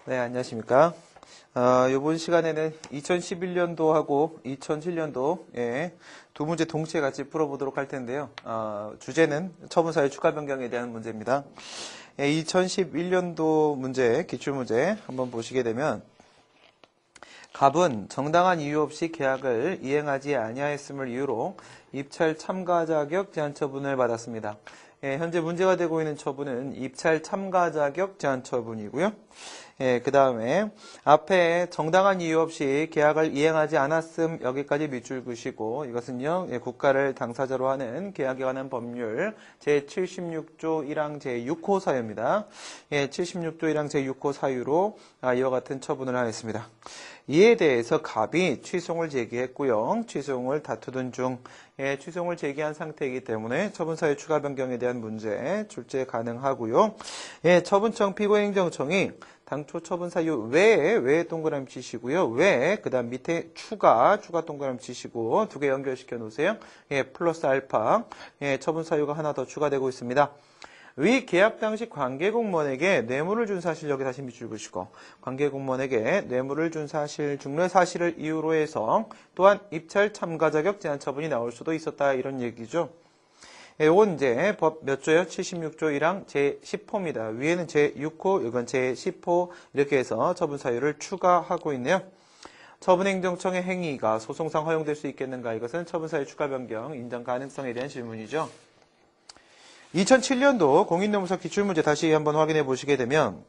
네, 안녕하십니까. 이번 시간에는 2011년도하고 2007년도 두 문제 동시에 같이 풀어보도록 할 텐데요. 주제는 처분사유 추가 변경에 대한 문제입니다. 2011년도 문제, 기출문제 한번 보시게 되면 갑은 정당한 이유 없이 계약을 이행하지 아니하였음을 이유로 입찰 참가 자격 제한 처분을 받았습니다. 현재 문제가 되고 있는 처분은 입찰 참가 자격 제한 처분이고요. 그 다음에 앞에 정당한 이유 없이 계약을 이행하지 않았음 여기까지 밑줄 그시고 이것은요 국가를 당사자로 하는 계약에 관한 법률 제76조 1항 제6호 사유입니다. 76조 1항 제6호 사유로 이와 같은 처분을 하였습니다. 이에 대해서 갑이 취송을 제기했고요. 취송을 다투던 중 취송을 제기한 상태이기 때문에 처분사유 추가 변경에 대한 문제 출제 가능하고요. 처분청 피고행정청이 당초 처분사유 외에 동그라미 치시고요. 그 다음 밑에 추가 동그라미 치시고 두 개 연결시켜 놓으세요. 플러스 알파 처분사유가 하나 더 추가되고 있습니다. 위 계약 당시 관계공무원에게 뇌물을 준 사실 여기 다시 밑줄 그시고 관계공무원에게 뇌물을 준 사실, 중뇌 사실을 이유로 해서 또한 입찰 참가 자격 제한 처분이 나올 수도 있었다 이런 얘기죠. 이건 이제 법 몇 조요? 76조 1항 제10호입니다. 위에는 제6호, 이건 제10호 이렇게 해서 처분 사유를 추가하고 있네요. 처분행정청의 행위가 소송상 허용될 수 있겠는가? 이것은 처분 사유 추가 변경 인정 가능성에 대한 질문이죠. 2007년도 공인노무사 기출문제 다시 한번 확인해 보시게 되면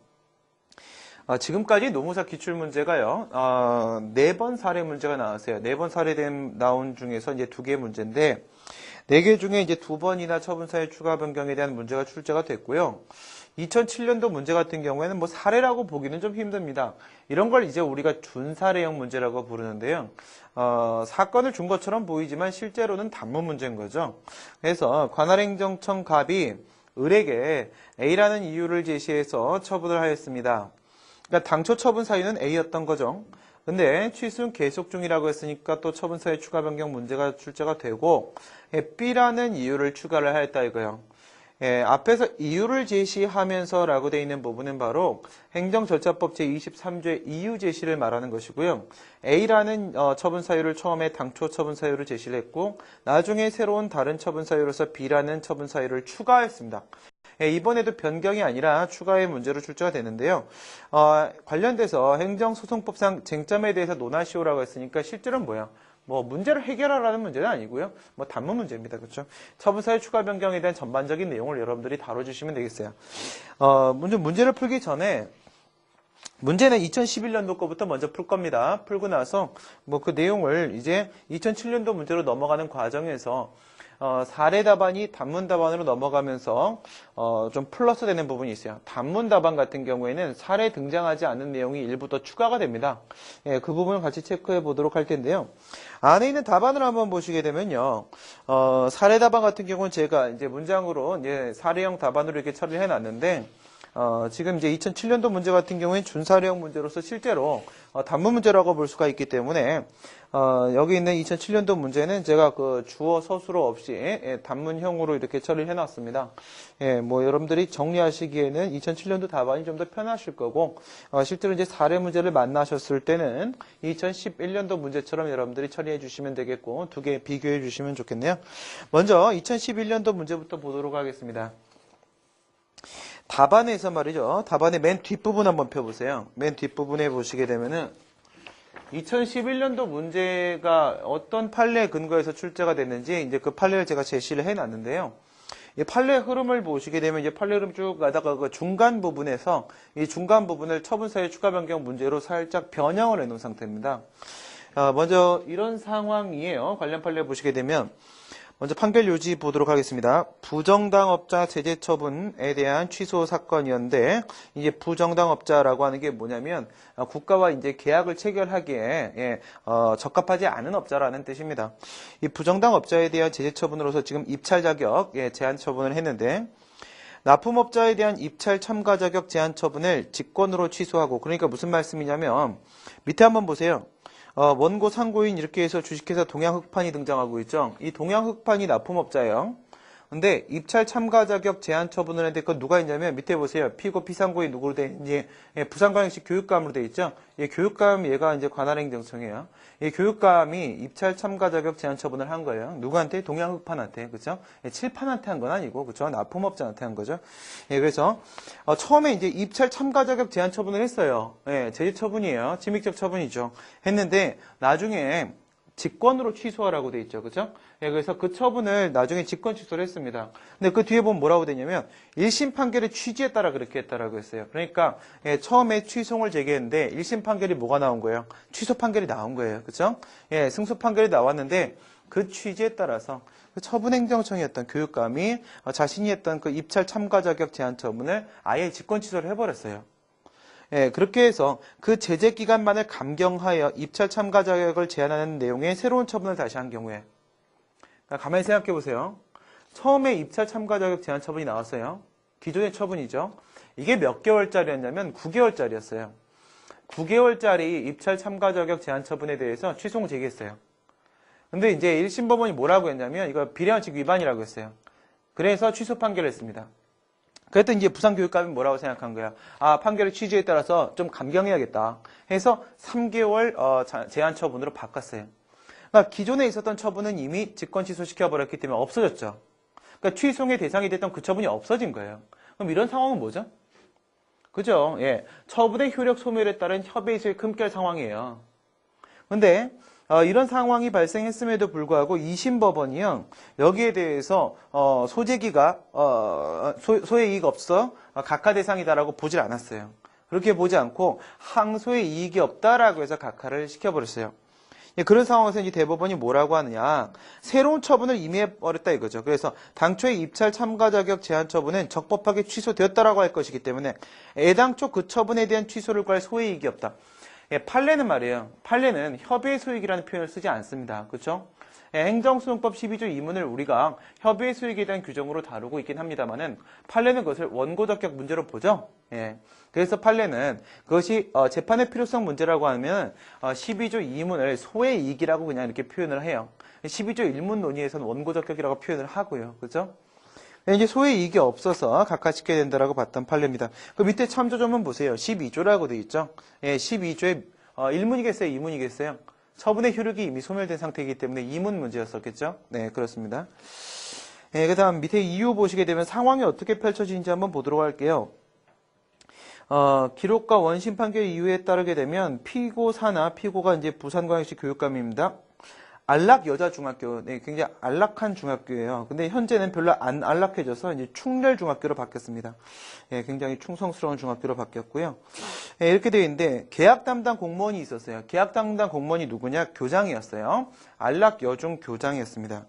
지금까지 노무사 기출문제가요 4번 사례 문제가 나왔어요. 4번 사례 나온 중에서 이제 2개 문제인데 4개 중에 이제 2번이나 처분사유 추가 변경에 대한 문제가 출제가 됐고요. 2007년도 문제 같은 경우에는 뭐 사례라고 보기는 좀 힘듭니다. 이런 걸 이제 우리가 준사례형 문제라고 부르는데요. 사건을 준 것처럼 보이지만 실제로는 단문 문제인 거죠. 그래서 관할행정청 갑이 을에게 A라는 이유를 제시해서 처분을 하였습니다. 그러니까 당초 처분 사유는 A였던 거죠. 근데 취소는 계속 중이라고 했으니까 또 처분사유 추가 변경 문제가 출제가 되고 B라는 이유를 추가를 하였다 이거예요. 앞에서 이유를 제시하면서 라고 되어 있는 부분은 바로 행정절차법 제23조의 이유 제시를 말하는 것이고요. A라는 처분사유를 처음에 당초 처분사유를 제시를 했고 나중에 새로운 다른 처분사유로서 B라는 처분사유를 추가했습니다. 이번에도 변경이 아니라 추가의 문제로 출제가 되는데요. 관련돼서 행정소송법상 쟁점에 대해서 논하시오라고 했으니까 실제로는 뭐야? 뭐 문제를 해결하라는 문제는 아니고요. 뭐 단문 문제입니다. 그렇죠? 처분사유 추가 변경에 대한 전반적인 내용을 여러분들이 다뤄주시면 되겠어요. 문제를 풀기 전에 문제는 2011년도 거부터 먼저 풀 겁니다. 풀고 나서 뭐 그 내용을 이제 2007년도 문제로 넘어가는 과정에서 사례 답안이 단문 답안으로 넘어가면서 좀 플러스 되는 부분이 있어요. 단문 답안 같은 경우에는 사례 등장하지 않는 내용이 일부 더 추가가 됩니다. 그 부분을 같이 체크해 보도록 할 텐데요. 안에 있는 답안을 한번 보시게 되면요. 사례 답안 같은 경우는 제가 이제 문장으로 이제 사례형 답안으로 이렇게 처리를 해 놨는데 지금 이제 2007년도 문제 같은 경우에는 준사례형 문제로서 실제로 단문 문제라고 볼 수가 있기 때문에 여기 있는 2007년도 문제는 제가 그 주어 서술어 없이 단문형으로 이렇게 처리를 해놨습니다. 뭐 여러분들이 정리하시기에는 2007년도 답안이 좀 더 편하실 거고 실제로 이제 사례 문제를 만나셨을 때는 2011년도 문제처럼 여러분들이 처리해 주시면 되겠고 두 개 비교해 주시면 좋겠네요. 먼저 2011년도 문제부터 보도록 하겠습니다. 답안에서 말이죠. 답안의 맨 뒷부분 한번 펴보세요. 맨 뒷부분에 보시게 되면은 2011년도 문제가 어떤 판례에 근거해서 출제가 됐는지 이제 그 판례를 제가 제시를 해놨는데요. 이 판례 흐름을 보시게 되면 이제 판례 흐름 쭉 가다가 그 중간 부분에서 이 중간 부분을 처분사유 추가 변경 문제로 살짝 변형을 해놓은 상태입니다. 먼저 이런 상황이에요. 관련 판례 보시게 되면 먼저 판결 요지 보도록 하겠습니다. 부정당업자 제재 처분에 대한 취소 사건이었는데 이제 부정당업자라고 하는 게 뭐냐면 국가와 이제 계약을 체결하기에 적합하지 않은 업자라는 뜻입니다. 이 부정당업자에 대한 제재 처분으로서 지금 입찰 자격 제한 처분을 했는데 납품업자에 대한 입찰 참가 자격 제한 처분을 직권으로 취소하고 그러니까 무슨 말씀이냐면 밑에 한번 보세요. 원고 상고인 이렇게 해서 주식회사 동양흑판이 등장하고 있죠. 이 동양흑판이 납품업자예요. 근데 입찰 참가 자격 제한 처분을 했는데 그건 누가 있냐면 밑에 보세요. 피고 피상고의 누구로 돼 있는지 부산광역시 교육감으로 돼 있죠. 교육감 얘가 이제 관할행정청이에요. 이 교육감이 입찰 참가 자격 제한 처분을 한 거예요. 누구한테? 동양흑판한테, 그렇죠? 칠판한테 한 건 아니고, 그렇죠? 납품업자한테 한 거죠. 그래서 처음에 이제 입찰 참가 자격 제한 처분을 했어요. 제재 처분이에요. 침입적 처분이죠. 했는데 나중에 직권으로 취소하라고 돼 있죠. 그죠? 그래서 그 처분을 나중에 직권 취소를 했습니다. 근데 그 뒤에 보면 뭐라고 되냐면 1심 판결의 취지에 따라 그렇게 했다라고 했어요. 그러니까 처음에 취소를 제기했는데 1심 판결이 뭐가 나온 거예요? 취소 판결이 나온 거예요. 그죠? 승소 판결이 나왔는데 그 취지에 따라서 그 처분행정청이었던 교육감이 자신이 했던 그 입찰 참가 자격 제한 처분을 아예 직권 취소를 해버렸어요. 그렇게 해서 그 제재 기간만을 감경하여 입찰 참가 자격을 제한하는 내용의 새로운 처분을 다시 한 경우에, 그러니까 가만히 생각해 보세요. 처음에 입찰 참가 자격 제한 처분이 나왔어요. 기존의 처분이죠. 이게 몇 개월짜리였냐면 9개월짜리였어요. 9개월짜리 입찰 참가 자격 제한 처분에 대해서 취소를 제기했어요. 근데 이제 1심 법원이 뭐라고 했냐면 이거 비례원칙 위반이라고 했어요. 그래서 취소 판결을 했습니다. 그랬더니 이제 부산교육감이 뭐라고 생각한 거야? 판결의 취지에 따라서 좀 감경해야겠다 해서 3개월 제한 처분으로 바꿨어요. 그러니까 기존에 있었던 처분은 이미 직권 취소시켜버렸기 때문에 없어졌죠. 그러니까 취소의 대상이 됐던 그 처분이 없어진 거예요. 그럼 이런 상황은 뭐죠? 그죠? 처분의 효력 소멸에 따른 협의실 금결 상황이에요. 근데 이런 상황이 발생했음에도 불구하고 2심 법원이요, 여기에 대해서 소재기가 소의 이익 없어 각하 대상이다라고 보질 않았어요. 그렇게 보지 않고 항소의 이익이 없다라고 해서 각하를 시켜버렸어요. 그런 상황에서 이제 대법원이 뭐라고 하느냐, 새로운 처분을 이미 해버렸다 이거죠. 그래서 당초에 입찰 참가 자격 제한 처분은 적법하게 취소되었다라고 할 것이기 때문에 애당초 그 처분에 대한 취소를 구할 소의 이익이 없다. 판례는 말이에요. 판례는 협의의 소익이라는 표현을 쓰지 않습니다. 그렇죠? 행정소송법 12조 2문을 우리가 협의의 소익에 대한 규정으로 다루고 있긴 합니다만은 판례는 그것을 원고적격 문제로 보죠. 그래서 판례는 그것이 재판의 필요성 문제라고 하면 12조 2문을 소의 이익이라고 그냥 이렇게 표현을 해요. 12조 1문 논의에서는 원고적격이라고 표현을 하고요. 그렇죠? 이제 소의 이익이 없어서 각하시켜야 된다라고 봤던 판례입니다. 그 밑에 참조조문 보세요. 12조라고 되어 있죠. 12조에 1문이겠어요? 2문이겠어요? 처분의 효력이 이미 소멸된 상태이기 때문에 2문 문제였었겠죠? 네, 그렇습니다. 그 다음 밑에 이유 보시게 되면 상황이 어떻게 펼쳐지는지 한번 보도록 할게요. 기록과 원심 판결 이유에 따르게 되면 피고사나 피고가 이제 부산광역시 교육감입니다. 안락여자중학교, 굉장히 안락한 중학교예요. 근데 현재는 별로 안 안락해져서 이제 충렬중학교로 바뀌었습니다. 굉장히 충성스러운 중학교로 바뀌었고요. 이렇게 되어 있는데 계약 담당 공무원이 있었어요. 계약 담당 공무원이 누구냐? 교장이었어요. 안락여중 교장이었습니다.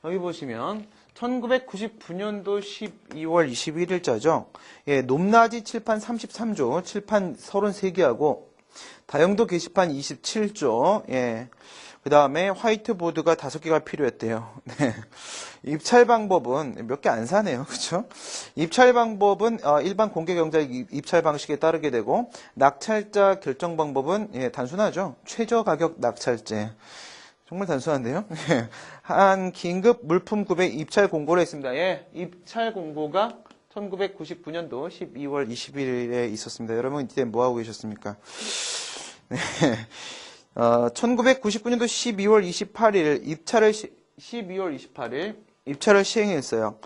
여기 보시면 1999년도 12월 21일자죠. 높낮이 칠판 33조, 칠판 33개하고 다용도 게시판 27조, 그 다음에 화이트보드가 5개가 필요했대요. 네. 입찰 방법은 몇 개 안 사네요. 그쵸? 입찰 방법은 일반 공개경자 입찰 방식에 따르게 되고, 낙찰자 결정 방법은 단순하죠. 최저가격 낙찰제. 정말 단순한데요. 한 긴급 물품 구매 입찰 공고를 했습니다. 입찰 공고가 1999년도 12월 21일에 있었습니다. 여러분 이때 뭐하고 계셨습니까? 네. 1999년도 12월 28일 입찰을 시행했어요.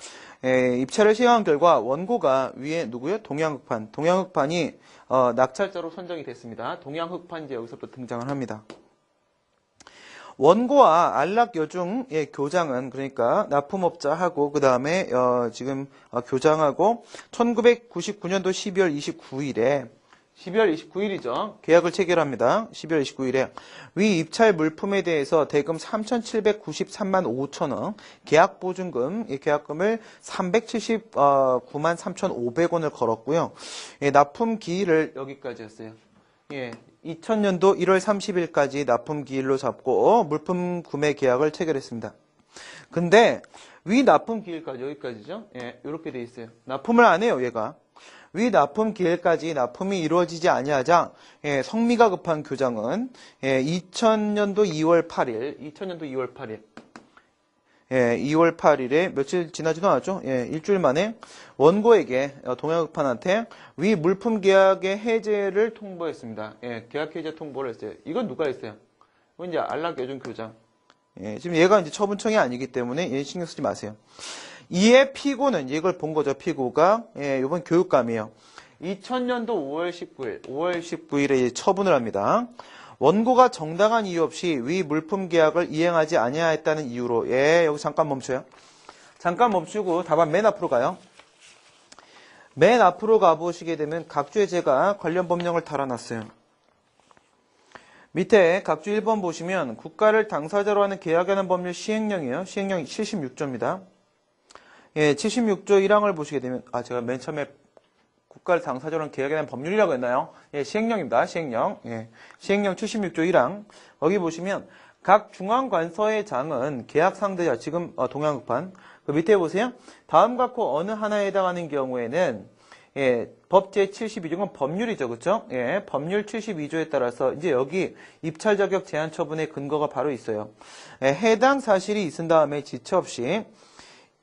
입찰을 시행한 결과 원고가 위에 누구요? 동양흑판이 낙찰자로 선정이 됐습니다. 동양흑판 이제 여기서부터 등장을 합니다. 원고와 안락여중의 교장은 그러니까 납품업자하고 그 다음에 지금 교장하고 1999년도 12월 29일이죠. 계약을 체결합니다. 12월 29일에 위 입찰 물품에 대해서 대금 3,793만 5천 원, 계약보증금, 이 계약금을 379만 3,500원을 걸었고요. 납품 기일을 여기까지 했어요. 2000년도 1월 30일까지 납품 기일로 잡고 물품 구매 계약을 체결했습니다. 근데 위 납품 기일까지 여기까지죠. 이렇게 돼 있어요. 납품을 안 해요, 얘가. 위 납품 기일까지 납품이 이루어지지 아니하자 성미가 급한 교장은 2000년도 2월 8일 예, 2월 8일에 며칠 지나지도 않았죠? 예, 일주일 만에 원고에게 동양극판한테 위 물품 계약의 해제를 통보했습니다. 예, 계약 해제 통보를 했어요. 이건 누가 했어요? 이건 이제 안락여중교장. 예, 지금 얘가 이제 처분청이 아니기 때문에 얘 신경 쓰지 마세요. 이에 피고는 이걸 본 거죠. 피고가 예, 이번 교육감이에요. 2000년도 5월 19일에 처분을 합니다. 원고가 정당한 이유 없이 위 물품 계약을 이행하지 아니하였다는 이유로 예, 여기 잠깐 멈춰요. 잠깐 멈추고 답안 맨 앞으로 가요. 맨 앞으로 가보시게 되면 각주에 제가 관련 법령을 달아놨어요. 밑에 각주 1번 보시면 국가를 당사자로 하는 계약하는 법률 시행령이에요. 시행령 76조입니다. 예, 76조 1항을 보시게 되면 제가 맨 처음에 국가를 당사자로 하는 계약에 대한 법률이라고 했나요? 예, 시행령입니다. 시행령. 예, 시행령 76조 1항. 여기 보시면 각 중앙관서의 장은 계약 상대자, 지금 동양극판. 그 밑에 보세요. 다음 각호 어느 하나에 해당하는 경우에는 예, 법 제72조는 법률이죠. 그렇죠? 예, 법률 72조에 따라서 이제 여기 입찰 자격 제한 처분의 근거가 바로 있어요. 예, 해당 사실이 있은 다음에 지체 없이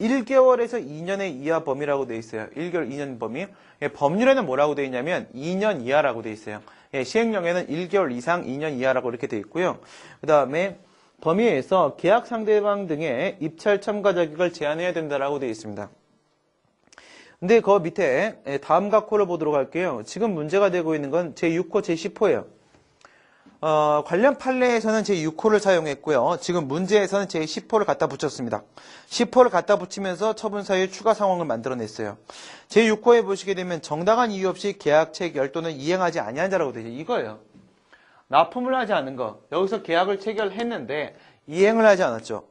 1개월에서 2년의 이하 범위라고 되어 있어요. 1개월 2년 범위. 예, 법률에는 뭐라고 되어 있냐면 2년 이하라고 되어 있어요. 예, 시행령에는 1개월 이상 2년 이하라고 이렇게 되어 있고요. 그 다음에 범위에서 계약 상대방 등의 입찰 참가 자격을 제한해야 된다라고 되어 있습니다. 근데 그 밑에 다음 각호를 보도록 할게요. 지금 문제가 되고 있는 건 제6호, 제10호예요. 관련 판례에서는 제6호를 사용했고요. 지금 문제에서는 제10호를 갖다 붙였습니다. 10호를 갖다 붙이면서 처분 사유의 추가 상황을 만들어냈어요. 제6호에 보시게 되면 정당한 이유 없이 계약 체결 또는 이행하지 아니한 자라고 되죠. 이거예요. 납품을 하지 않은 거. 여기서 계약을 체결했는데 이행을 하지 않았죠.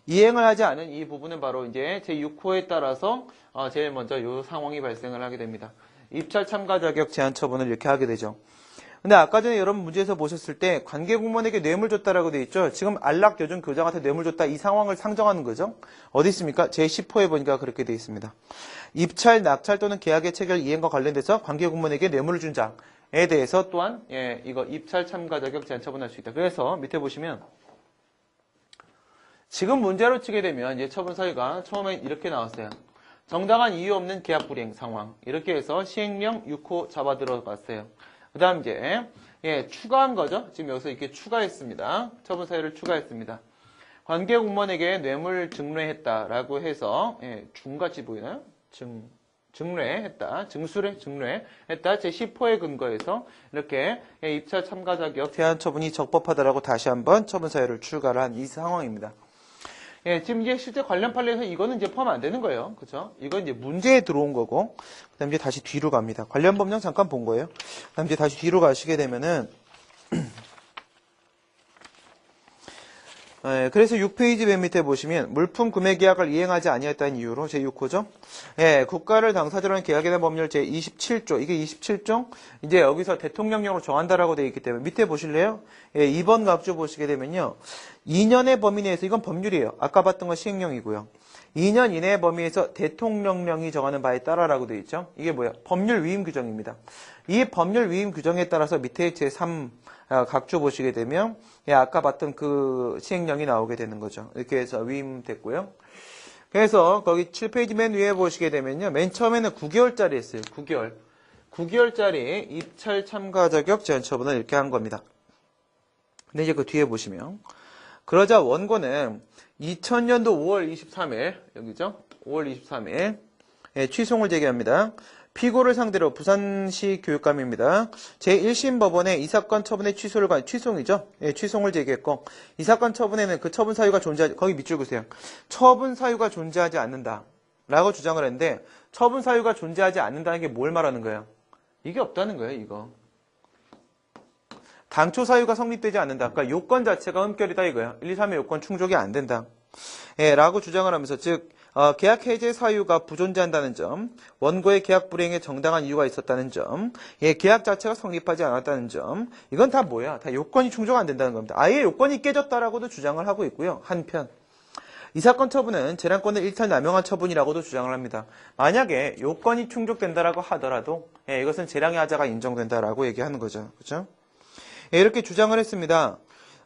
이행을 하지 않은 이 부분은 바로 이제 제6호에 따라서 제일 먼저 이 상황이 발생을 하게 됩니다. 입찰 참가 자격 제한 처분을 이렇게 하게 되죠. 근데 아까 전에 여러분 문제에서 보셨을 때 관계공무원에게 뇌물 줬다라고 돼 있죠. 지금 안락여중 교장한테 뇌물 줬다 이 상황을 상정하는 거죠. 어디 있습니까? 제10호에 보니까 그렇게 돼 있습니다. 입찰, 낙찰 또는 계약의 체결 이행과 관련돼서 관계공무원에게 뇌물을 준 장에 대해서 또한 예, 이거 입찰 참가 자격 제한 처분할 수 있다. 그래서 밑에 보시면 지금 문제로 치게 되면 이제 처분 사유가 처음에 이렇게 나왔어요. 정당한 이유 없는 계약 불이행 상황. 이렇게 해서 시행령 6호 잡아 들어갔어요. 그 다음 이제 예, 추가한 거죠. 지금 여기서 이렇게 추가했습니다. 처분 사유를 추가했습니다. 관계 공무원에게 뇌물 증례했다라고 해서 예, 중같이 보이나요? 증례했다. 증례했다. 제10호에 근거해서 이렇게 예, 입찰 참가 자격 제한 처분이 적법하다라고 다시 한번 처분 사유를 추가를 한 이 상황입니다. 예, 지금 이제 실제 관련 판례에서 이거는 이제 포함 안 되는 거예요. 그쵸? 이건 이제 문제에 들어온 거고, 그 다음 이제 다시 뒤로 갑니다. 관련 법령 잠깐 본 거예요. 그 다음 이제 다시 뒤로 가시게 되면은, 예, 그래서 6페이지 맨 밑에 보시면 물품 구매 계약을 이행하지 아니했다는 이유로 제6호죠. 예, 국가를 당사자로 하는 계약에 대한 법률 제27조. 이게 27조? 이제 여기서 대통령령으로 정한다라고 되어 있기 때문에 밑에 보실래요? 예, 2번 각주 보시게 되면요. 2년의 범위 내에서 이건 법률이에요. 아까 봤던 건 시행령이고요. 2년 이내의 범위에서 대통령령이 정하는 바에 따라라고 되어 있죠. 이게 뭐야? 법률 위임 규정입니다. 이 법률 위임 규정에 따라서 밑에 제3 각주 보시게 되면 예, 아까 봤던 그 시행령이 나오게 되는 거죠. 이렇게 해서 위임됐고요. 그래서 거기 7페이지 맨 위에 보시게 되면요. 맨 처음에는 9개월짜리 했어요. 9개월. 9개월짜리 입찰 참가 자격 제한 처분을 이렇게 한 겁니다. 근데 이제 그 뒤에 보시면 그러자 원고는 2000년도 5월 23일 여기죠. 5월 23일 예, 취송을 제기합니다. 피고를 상대로 부산시 교육감입니다. 제1심 법원에 이 사건 처분의 취송이죠. 예, 취송을 제기했고 이 사건 처분에는 그 처분 사유가 존재하지 거기 밑줄 그으세요. 처분 사유가 존재하지 않는다 라고 주장을 했는데 처분 사유가 존재하지 않는다는 게 뭘 말하는 거예요? 이게 없다는 거예요. 이거 당초 사유가 성립되지 않는다. 그러니까 요건 자체가 흠결이다 이거예요. 1, 2, 3의 요건 충족이 안 된다. 예, 라고 주장을 하면서 즉 계약 해제 사유가 부존재한다는 점, 원고의 계약 불이행에 정당한 이유가 있었다는 점, 예, 계약 자체가 성립하지 않았다는 점, 이건 다 뭐야? 다 요건이 충족 안 된다는 겁니다. 아예 요건이 깨졌다라고도 주장을 하고 있고요. 한편 이 사건 처분은 재량권을 일탈 남용한 처분이라고도 주장을 합니다. 만약에 요건이 충족된다라고 하더라도 예, 이것은 재량의 하자가 인정된다라고 얘기하는 거죠. 그렇죠? 예, 이렇게 주장을 했습니다.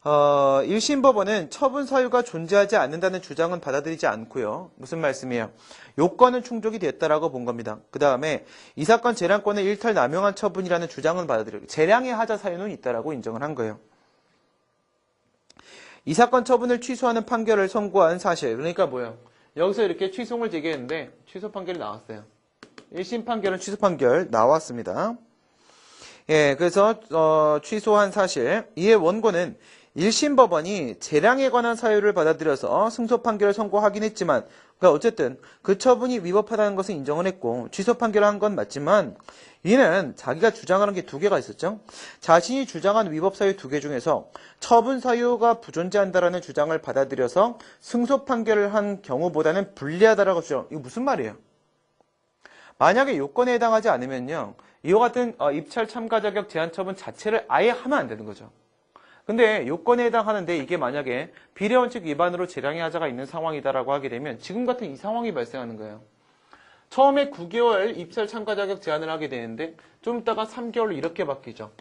1심 법원은 처분 사유가 존재하지 않는다는 주장은 받아들이지 않고요. 무슨 말씀이에요? 요건은 충족이 됐다라고 본 겁니다. 그 다음에 이 사건 재량권을 일탈 남용한 처분이라는 주장은 받아들이고 재량의 하자 사유는 있다라고 인정을 한 거예요. 이 사건 처분을 취소하는 판결을 선고한 사실. 그러니까 뭐예요? 여기서 이렇게 취소를 제기했는데 취소 판결이 나왔어요. 1심 판결은 취소 판결 나왔습니다. 예, 그래서 취소한 사실. 이에 원고는 1심 법원이 재량에 관한 사유를 받아들여서 승소 판결을 선고하긴 했지만, 그러니까 어쨌든 그 처분이 위법하다는 것을 인정을 했고 취소 판결을 한 건 맞지만, 이는 자기가 주장하는 게 두 개가 있었죠. 자신이 주장한 위법 사유 두 개 중에서 처분 사유가 부존재한다라는 주장을 받아들여서 승소 판결을 한 경우보다는 불리하다라고 주장. 이거 무슨 말이에요? 만약에 요건에 해당하지 않으면요, 이와 같은 입찰 참가 자격 제한 처분 자체를 아예 하면 안 되는 거죠. 근데 요건에 해당하는데 이게 만약에 비례원칙 위반으로 재량의 하자가 있는 상황이다라고 하게 되면 지금 같은 이 상황이 발생하는 거예요. 처음에 9개월 입찰 참가 자격 제한을 하게 되는데 좀 있다가 3개월로 이렇게 바뀌죠.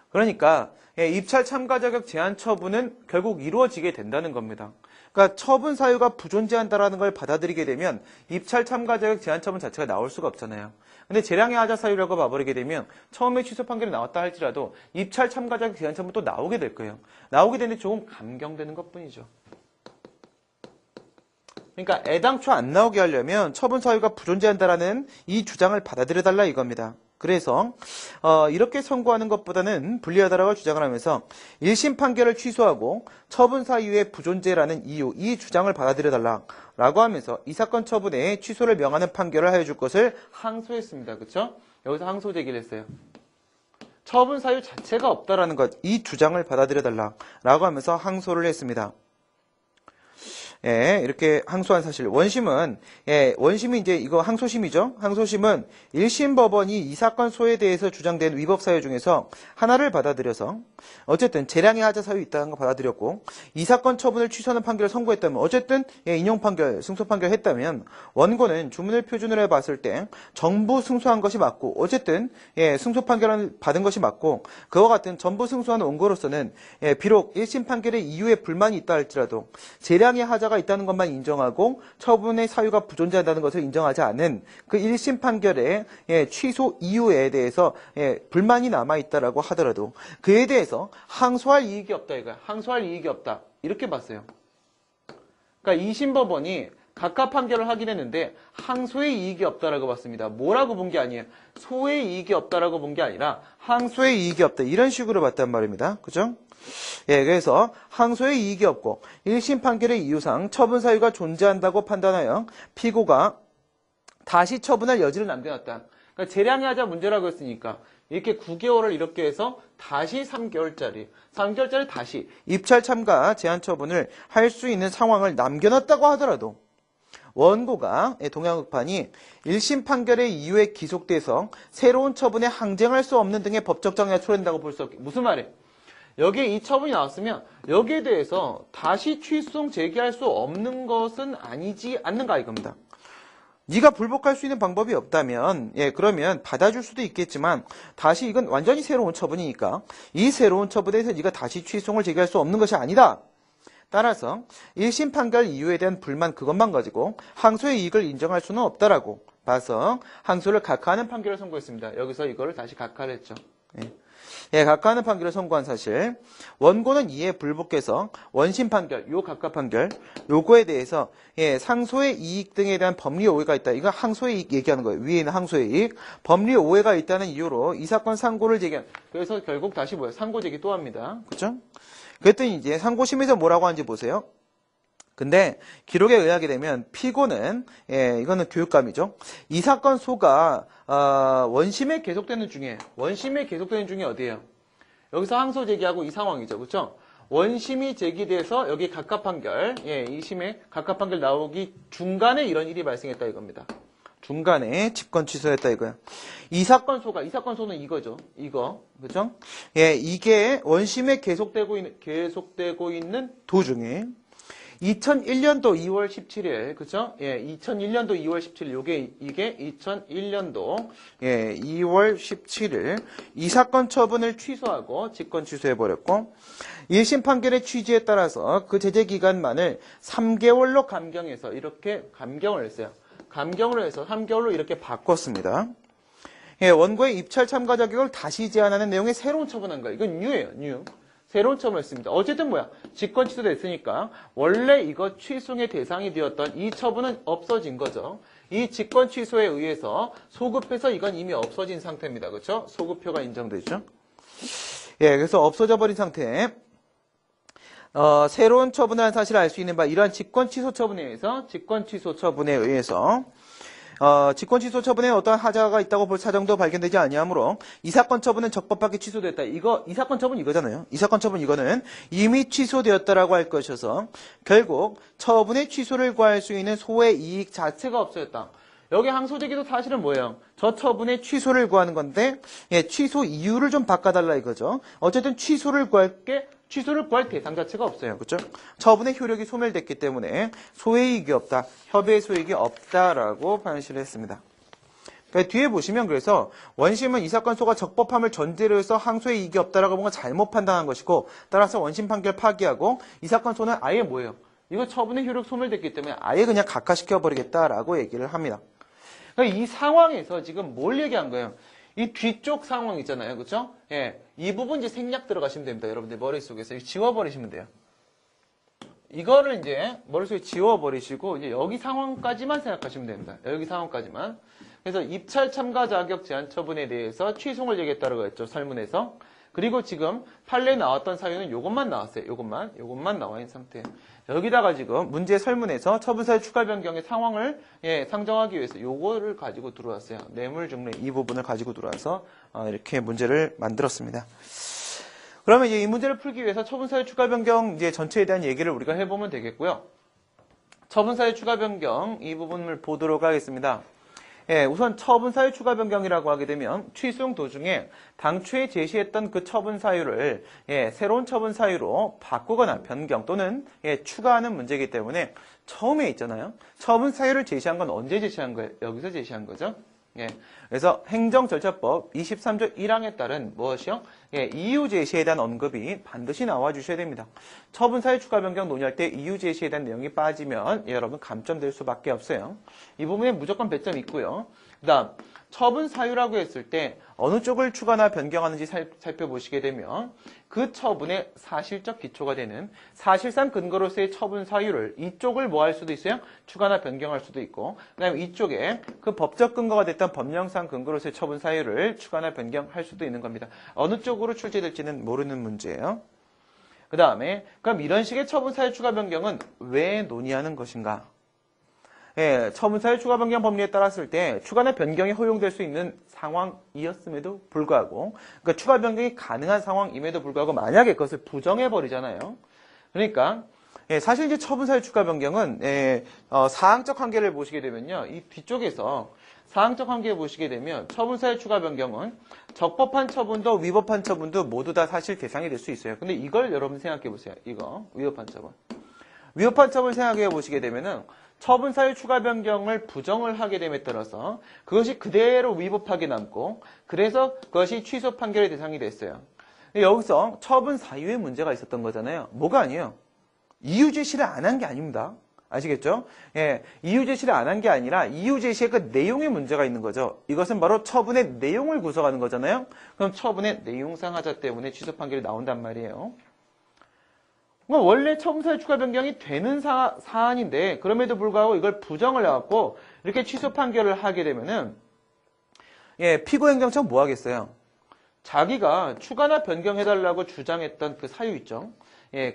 그러니까 입찰 참가 자격 제한 처분은 결국 이루어지게 된다는 겁니다. 그러니까 처분 사유가 부존재한다라는 걸 받아들이게 되면 입찰 참가 자격 제한 처분 자체가 나올 수가 없잖아요. 근데 재량의 하자 사유라고 봐버리게 되면 처음에 취소 판결이 나왔다 할지라도 입찰 참가 자격 제한 처분 또 나오게 될 거예요. 나오게 되는데 조금 감경되는 것뿐이죠. 그러니까 애당초 안 나오게 하려면 처분 사유가 부존재한다라는 이 주장을 받아들여달라 이겁니다. 그래서 이렇게 선고하는 것보다는 불리하다라고 주장을 하면서 1심 판결을 취소하고 처분 사유의 부존재라는 이유, 이 주장을 받아들여달라라고 하면서 이 사건 처분에 취소를 명하는 판결을 하여 줄 것을 항소했습니다. 그렇죠? 여기서 항소 제기를 했어요. 처분 사유 자체가 없다라는 것, 이 주장을 받아들여달라라고 하면서 항소를 했습니다. 예, 이렇게 항소한 사실. 원심은, 원심이 이제 이거 항소심이죠. 항소심은 1심 법원이 이 사건 소에 대해서 주장된 위법 사유 중에서 하나를 받아들여서 어쨌든 재량의 하자 사유 있다는 거 받아들였고 이 사건 처분을 취소하는 판결을 선고했다면 어쨌든 인용 판결, 승소 판결 했다면 원고는 주문을 표준으로 해봤을 때 전부 승소한 것이 맞고 어쨌든 승소 판결을 받은 것이 맞고 그와 같은 전부 승소한 원고로서는 비록 1심 판결의 이유에 불만이 있다 할지라도 재량의 하자가 있다는 것만 인정하고 처분의 사유가 부존재한다는 것을 인정하지 않은 그 1심 판결의 취소 이유에 대해서 불만이 남아있다라고 하더라도 그에 대해서 항소할 이익이 없다 이거야. 항소할 이익이 없다. 이렇게 봤어요. 그러니까 2심 법원이 각각 판결을 하긴 했는데 항소의 이익이 없다라고 봤습니다. 뭐라고 본 게 아니에요. 소의 이익이 없다라고 본 게 아니라 항소의 이익이 없다. 이런 식으로 봤단 말입니다. 그죠? 그래서 항소의 이익이 없고 1심 판결의 이유상 처분 사유가 존재한다고 판단하여 피고가 다시 처분할 여지를 남겨놨다. 그러니까 재량의 하자 문제라고 했으니까 이렇게 9개월을 이렇게 해서 다시 3개월짜리 다시 입찰 참가 제한 처분을 할 수 있는 상황을 남겨놨다고 하더라도 원고가 동양흑판이 1심 판결의 이유에 기속돼서 새로운 처분에 항쟁할 수 없는 등의 법적 장애가 초래된다고 볼 수 없게. 무슨 말이에요? 여기에 이 처분이 나왔으면 여기에 대해서 다시 취소송 제기할 수 없는 것은 아니지 않는가 이겁니다. 네가 불복할 수 있는 방법이 없다면 그러면 받아줄 수도 있겠지만 다시 이건 완전히 새로운 처분이니까 이 새로운 처분에서 네가 다시 취소송을 제기할 수 없는 것이 아니다. 따라서 1심 판결 이유에 대한 불만 그것만 가지고 항소의 이익을 인정할 수는 없다라고 봐서 항소를 각하하는 판결을 선고했습니다. 여기서 이거를 다시 각하를 했죠. 각하하는 판결을 선고한 사실. 원고는 이에 불복해서 원심 판결, 요 각하 판결, 요거에 대해서 상소의 이익 등에 대한 법리 오해가 있다. 이거 항소의 이익 얘기하는 거예요. 위에 있는 항소의 이익, 법리 오해가 있다는 이유로 이 사건 상고를 제기한. 그래서 결국 다시 뭐예요? 상고 제기 또 합니다. 그렇죠? 그랬더니 이제 상고심에서 뭐라고 하는지 보세요. 근데 기록에 의하게 되면 피고는 이거는 교육감이죠. 이 사건 소가 원심에 계속되는 중에 어디예요? 여기서 항소 제기하고 이 상황이죠. 그렇죠? 원심이 제기돼서 여기 각하 판결, 이 심에 각하 판결 나오기 중간에 이런 일이 발생했다 이겁니다. 중간에 집권 취소했다 이거야. 이 사건 소는 이거죠. 이거. 그죠? 이게 원심에 계속되고 있는 도중에 2001년도 2월 17일, 그쵸? 예, 2001년도 2월 17일, 이게 2001년도, 예, 2월 17일, 이 사건 처분을 취소하고 직권 취소해버렸고, 1심 판결의 취지에 따라서 그 제재 기간만을 3개월로 감경해서 이렇게 감경을 했어요. 감경을 해서 3개월로 이렇게 바꿨습니다. 예, 원고의 입찰 참가 자격을 다시 제한하는 내용의 새로운 처분한 거예요. 이건 뉴예요, 뉴. 새로운 처분을 했습니다. 어쨌든 뭐야? 직권 취소됐으니까 원래 이거 취소의 대상이 되었던 이 처분은 없어진 거죠. 이 직권 취소에 의해서 소급해서 이건 이미 없어진 상태입니다. 그렇죠? 소급표가 인정되죠. 예, 그래서 없어져 버린 상태. 새로운 처분을 한 사실을 알 수 있는 바 이러한 직권 취소 처분에 의해서 직권 취소 처분에 어떠한 하자가 있다고 볼 사정도 발견되지 아니하므로 이 사건 처분은 적법하게 취소됐다. 이 사건 처분 이거잖아요. 이 사건 처분 이거는 이미 취소되었다라고 할 것이어서 결국 처분의 취소를 구할 수 있는 소의 이익 자체가 없어졌다. 여기 항소제기도 사실은 뭐예요? 저 처분의 취소를 구하는 건데, 예, 취소 이유를 좀 바꿔달라 이거죠. 어쨌든 취소를 구할 대상 자체가 없어요. 그렇죠? 처분의 효력이 소멸됐기 때문에 소외이익이 없다. 협의의 소익이 없다라고 판시를 했습니다. 그러니까 뒤에 보시면 그래서 원심은 이 사건 소가 적법함을 전제로 해서 항소의 이익이 없다라고 뭔가 잘못 판단한 것이고 따라서 원심 판결 파기하고 이 사건 소는 아예 뭐예요? 이거 처분의 효력 소멸됐기 때문에 아예 그냥 각하시켜버리겠다라고 얘기를 합니다. 그러니까 이 상황에서 지금 뭘 얘기한 거예요? 이 뒤쪽 상황 있잖아요. 그렇죠? 예. 이 부분 이제 생략 들어가시면 됩니다. 여러분들 머릿속에서 지워버리시면 돼요. 이거를 이제 머릿속에 지워버리시고 이제 여기 상황까지만 생각하시면 됩니다. 여기 상황까지만. 그래서 입찰 참가 자격 제한 처분에 대해서 취소를 얘기했다고 했죠. 설문에서. 그리고 지금 판례에 나왔던 사유는 요것만 나왔어요. 요것만 나와 있는 상태예요. 여기다가 지금 문제 설문에서 처분사유 추가 변경의 상황을 상정하기 위해서 요거를 가지고 들어왔어요. 뇌물중래 이 부분을 가지고 들어와서 이렇게 문제를 만들었습니다. 그러면 이제 이 문제를 풀기 위해서 처분사유 추가 변경 이제 전체에 대한 얘기를 우리가 해보면 되겠고요. 처분사유 추가 변경 이 부분을 보도록 하겠습니다. 예, 우선 처분사유 추가 변경이라고 하게 되면 취소용 도중에 당초에 제시했던 그 처분사유를 새로운 처분사유로 바꾸거나 변경 또는 추가하는 문제이기 때문에 처음에 있잖아요. 처분사유를 제시한 건 언제 제시한 거예요? 여기서 제시한 거죠. 예, 그래서 행정절차법 23조 1항에 따른 무엇이요? 이유 제시에 대한 언급이 반드시 나와 주셔야 됩니다. 처분사유 추가 변경 논의할 때 이유 제시에 대한 내용이 빠지면 여러분 감점될 수밖에 없어요. 이 부분에 무조건 배점이 있고요. 그 다음 처분사유라고 했을 때 어느 쪽을 추가나 변경하는지 살펴보시게 되면 그 처분의 사실적 기초가 되는 사실상 근거로서의 처분사유를 이쪽을 뭐 할 수도 있어요? 추가나 변경할 수도 있고 그 다음에 이쪽에 그 법적 근거가 됐던 법령상 근거로서의 처분사유를 추가나 변경할 수도 있는 겁니다. 어느 쪽으로 출제될지는 모르는 문제예요. 그 다음에 그럼 이런 식의 처분사유 추가 변경은 왜 논의하는 것인가? 예, 처분사유 추가 변경 법리에 따랐을 때 추가나 변경이 허용될 수 있는 상황이었음에도 불구하고 그러니까 추가 변경이 가능한 상황임에도 불구하고 만약에 그것을 부정해버리잖아요. 그러니까 사실 이제 처분사유 추가 변경은 사항적 한계를 보시게 되면요. 이 뒤쪽에서 사항적 한계 보시게 되면 처분사유 추가 변경은 적법한 처분도 위법한 처분도 모두 다 사실 대상이 될 수 있어요. 근데 이걸 여러분 생각해 보세요. 이거 위법한 처분. 위법한 처분 생각해 보시게 되면은 처분사유 추가 변경을 부정을 하게 됨에 따라서 그것이 그대로 위법하게 남고 그래서 그것이 취소 판결의 대상이 됐어요. 여기서 처분사유에 문제가 있었던 거잖아요. 뭐가 아니에요? 이유 제시를 안 한 게 아닙니다. 아시겠죠? 예, 이유 제시를 안 한 게 아니라 이유 제시의 그 내용에 문제가 있는 거죠. 이것은 바로 처분의 내용을 구성하는 거잖아요. 그럼 처분의 내용상 하자 때문에 취소 판결이 나온단 말이에요. 원래 처분사유 추가 변경이 되는 사안인데 그럼에도 불구하고 이걸 부정을 해갖고 이렇게 취소 판결을 하게 되면은 피고행정처는 뭐 하겠어요? 자기가 추가나 변경해달라고 주장했던 그 사유 있죠?